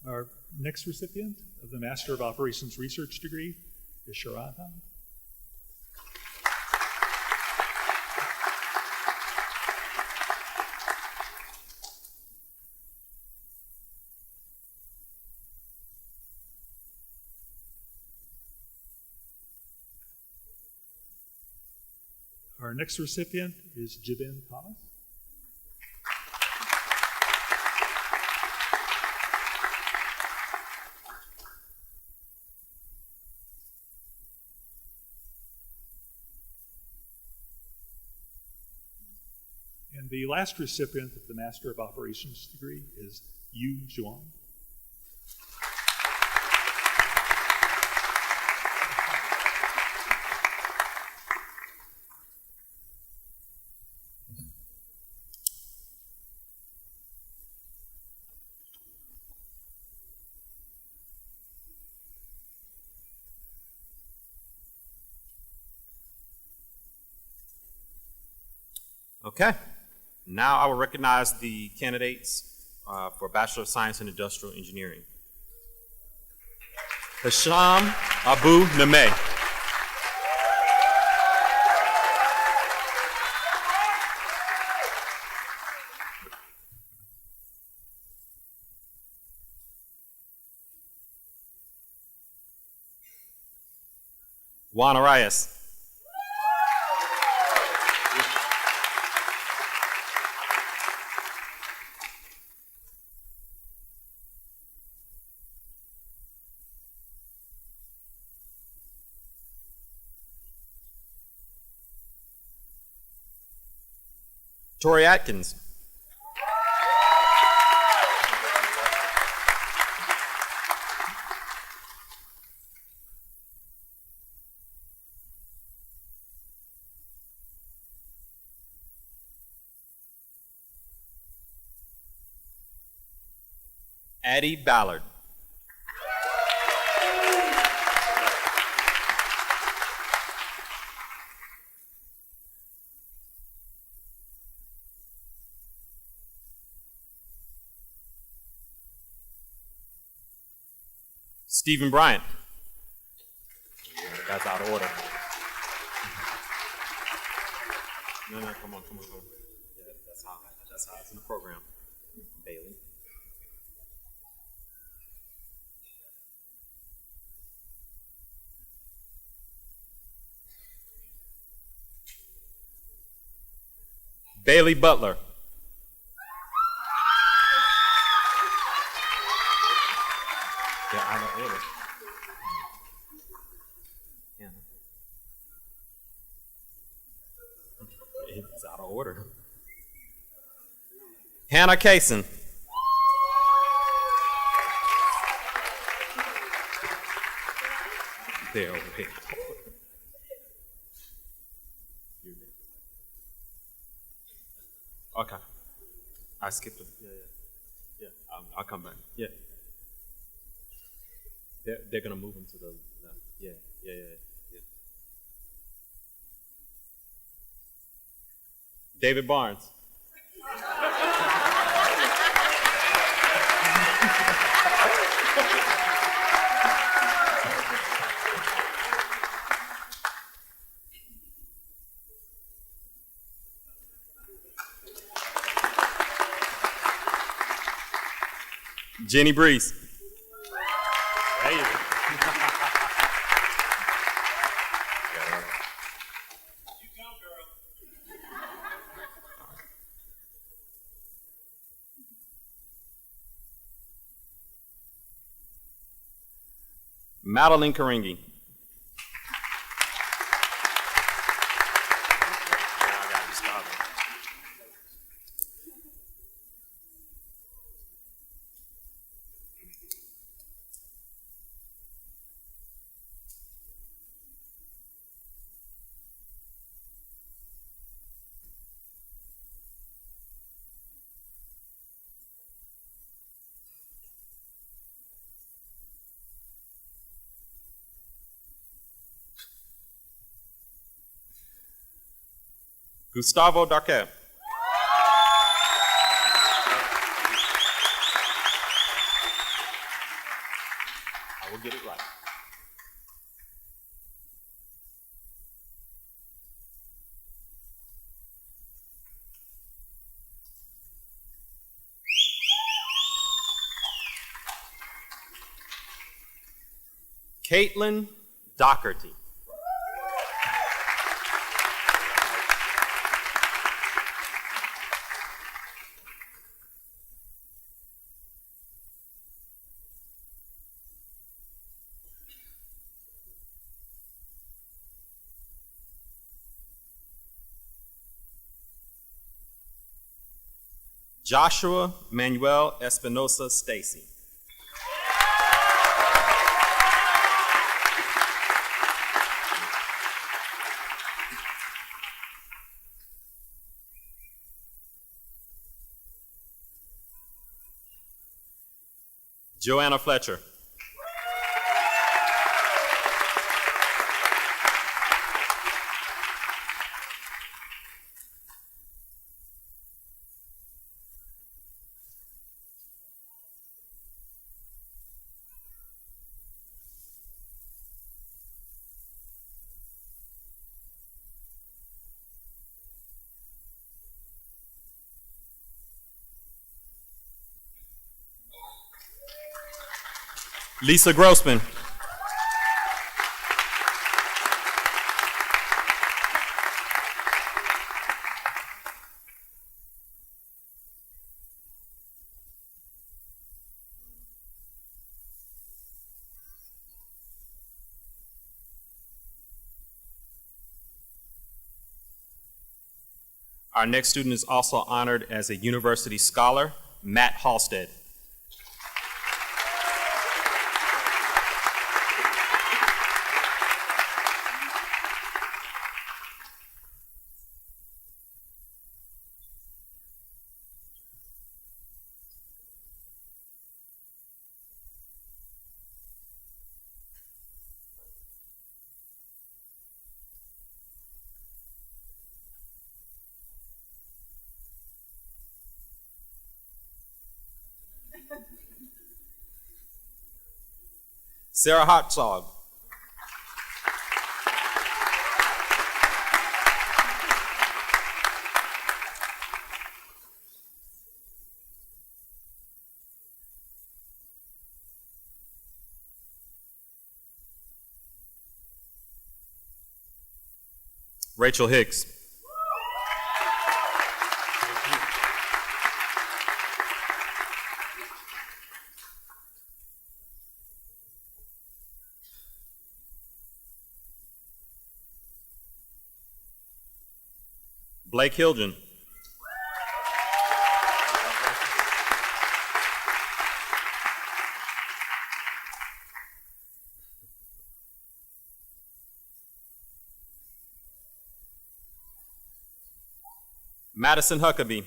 Our next recipient of the Master of Operations Research degree is Sharantan. Our next recipient is Jibin Thomas. And the last recipient of the Master of Operations degree is Yu Zhuang. Okay. Now I will recognize the candidates for Bachelor of Science in Industrial Engineering. Hisham Abu Nameh. Juan Arias. Tori Atkins. Addie Ballard. Stephen Bryant. That's out of order. No, come on. Yeah, that's how it's in the program. Bailey. Bailey Butler. Yeah, out of order. Yeah. It's out of order. Hannah Kaysen. There, over here. Okay. I skipped them. Yeah. I'll come back. Yeah. They're gonna move them to the left. Yeah. David Barnes. Jenny Breeze. There you go. Madeline Karingi. Gustavo Darquet. I will get it right. Caitlin Doherty. Joshua Manuel Espinosa Stacy. Joanna Fletcher. Lisa Grossman. Our next student is also honored as a university scholar, Matt Halstead. Sarah Hartzog. Rachel Hicks. Blake Hilgen. Madison Huckabee.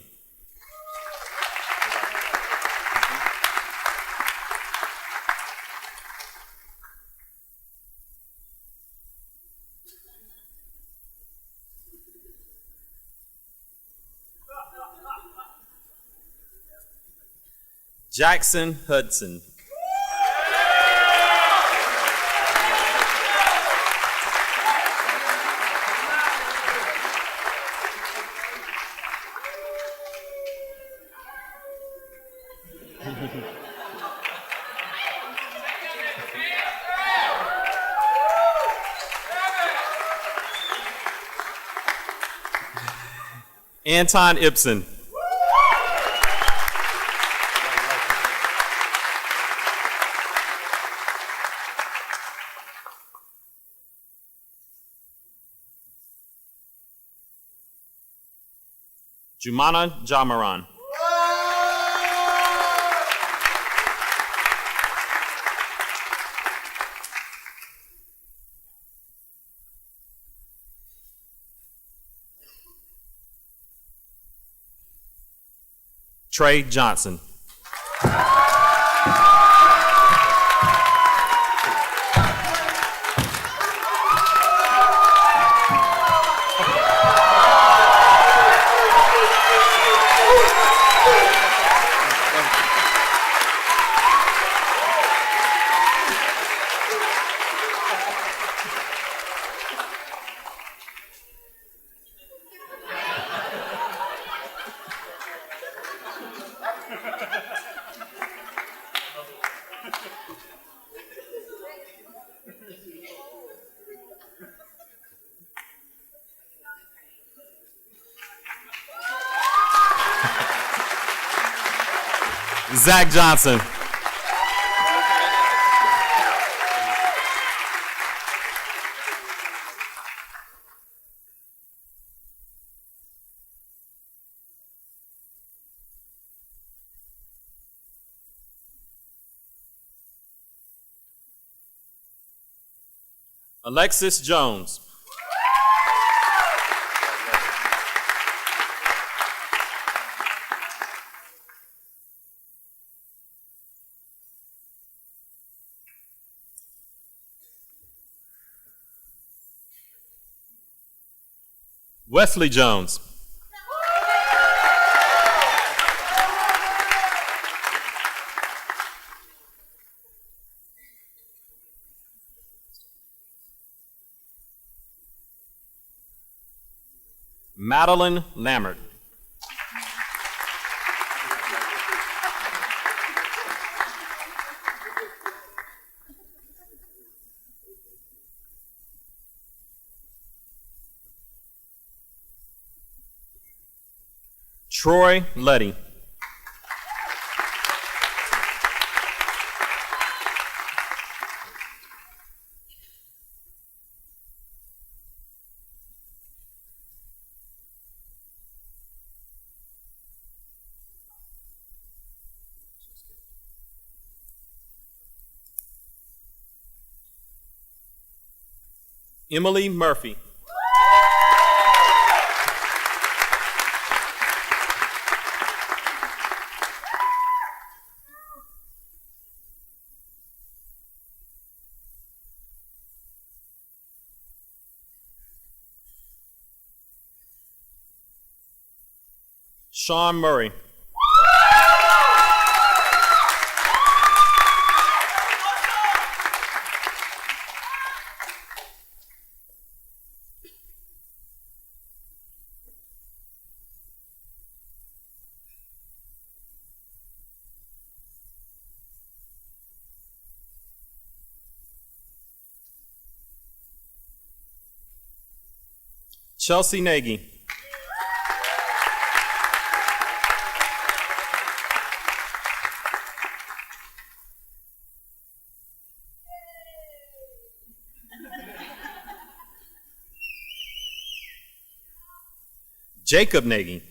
Jackson Hudson. Anton Ibsen. Jumana Jamaran. Trey Johnson. Zach Johnson. Alexis Jones. Wesley Jones. Madeline Lammert. Troy Letty. Emily Murphy. Sean Murray. Chelsea Nagy. Jacob Nagy.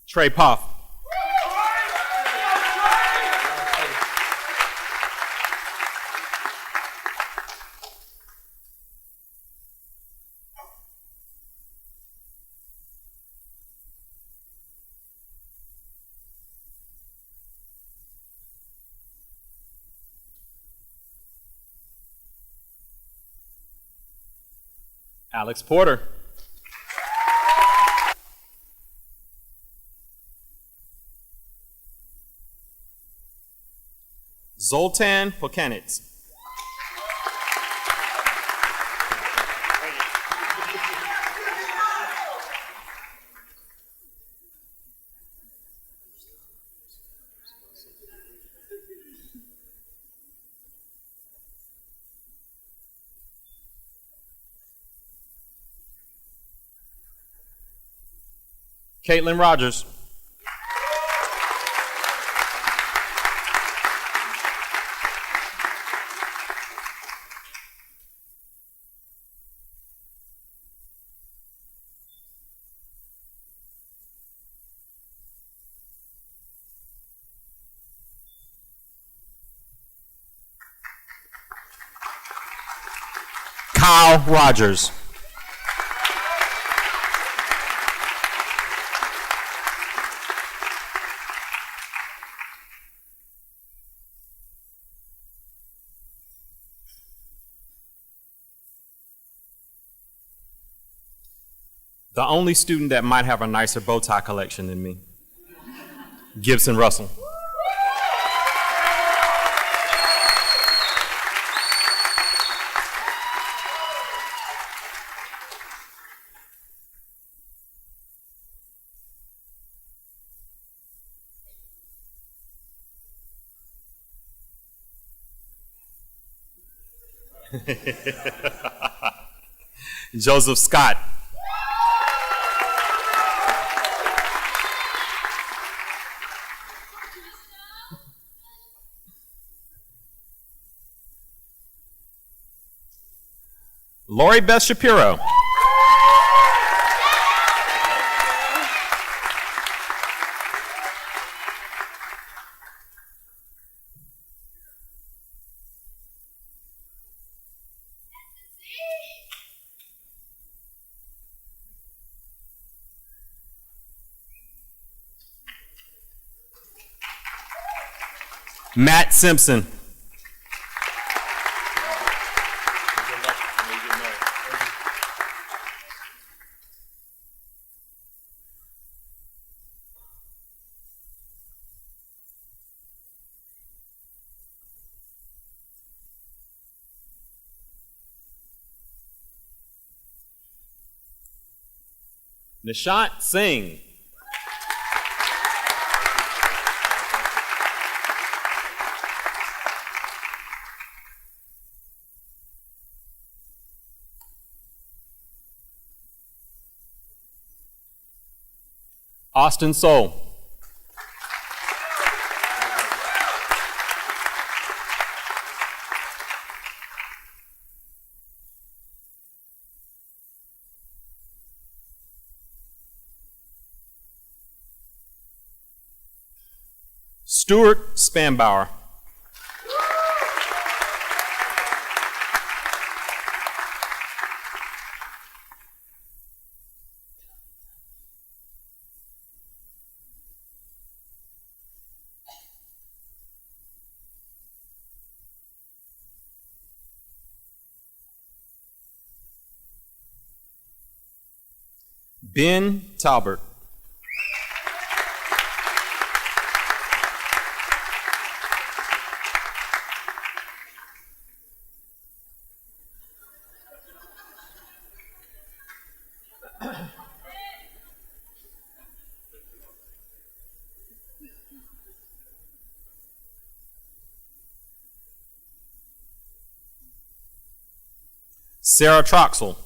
Trey Poff. Alex Porter. Zoltan Pokanitz. Caitlin Rogers. Kyle Rogers. The only student that might have a nicer bow tie collection than me, Gibson Russell. Joseph Scott. Lori Beth Shapiro. Matt Simpson. Nishant Singh. Austin Soul. Stuart Spanbauer. Ben Talbert. Sarah Troxel.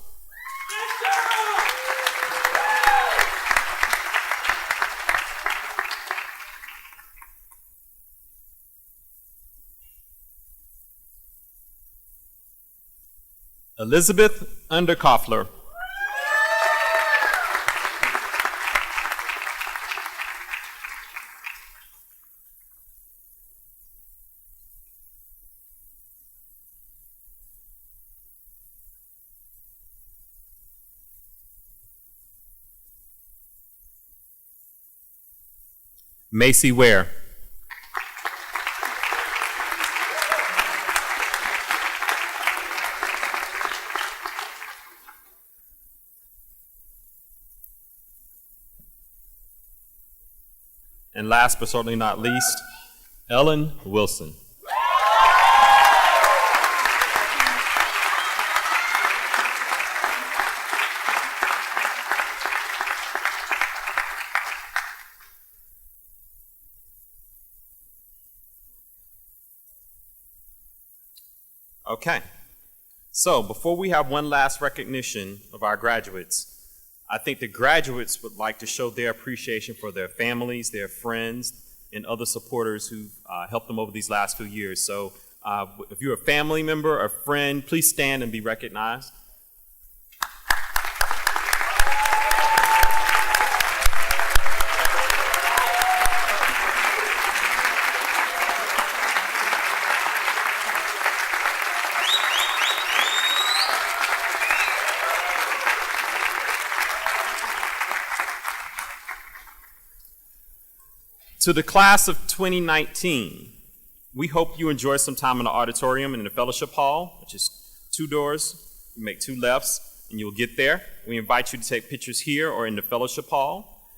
Elizabeth Underkoffler. Macy Ware. And last but certainly not least, Ellen Wilson. Okay, so before we have one last recognition of our graduates, I think the graduates would like to show their appreciation for their families, their friends, and other supporters who've helped them over these last few years. So if you're a family member or friend, please stand and be recognized. To the class of 2019, we hope you enjoy some time in the auditorium and in the fellowship hall, which is 2 doors. You make 2 lefts and you'll get there. We invite you to take pictures here or in the fellowship hall.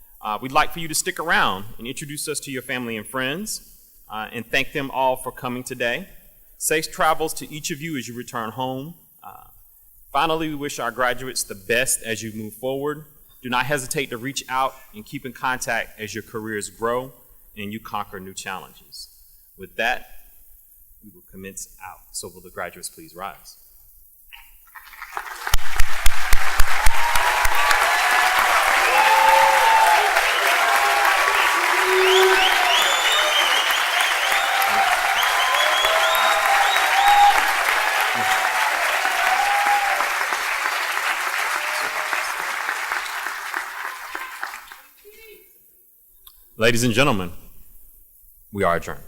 We'd like for you to stick around and introduce us to your family and friends and thank them all for coming today. Safe travels to each of you as you return home. Finally, we wish our graduates the best as you move forward. Do not hesitate to reach out and keep in contact as your careers grow and you conquer new challenges. With that, we will commence out. So will the graduates please rise? Ladies and gentlemen, we are adjourned.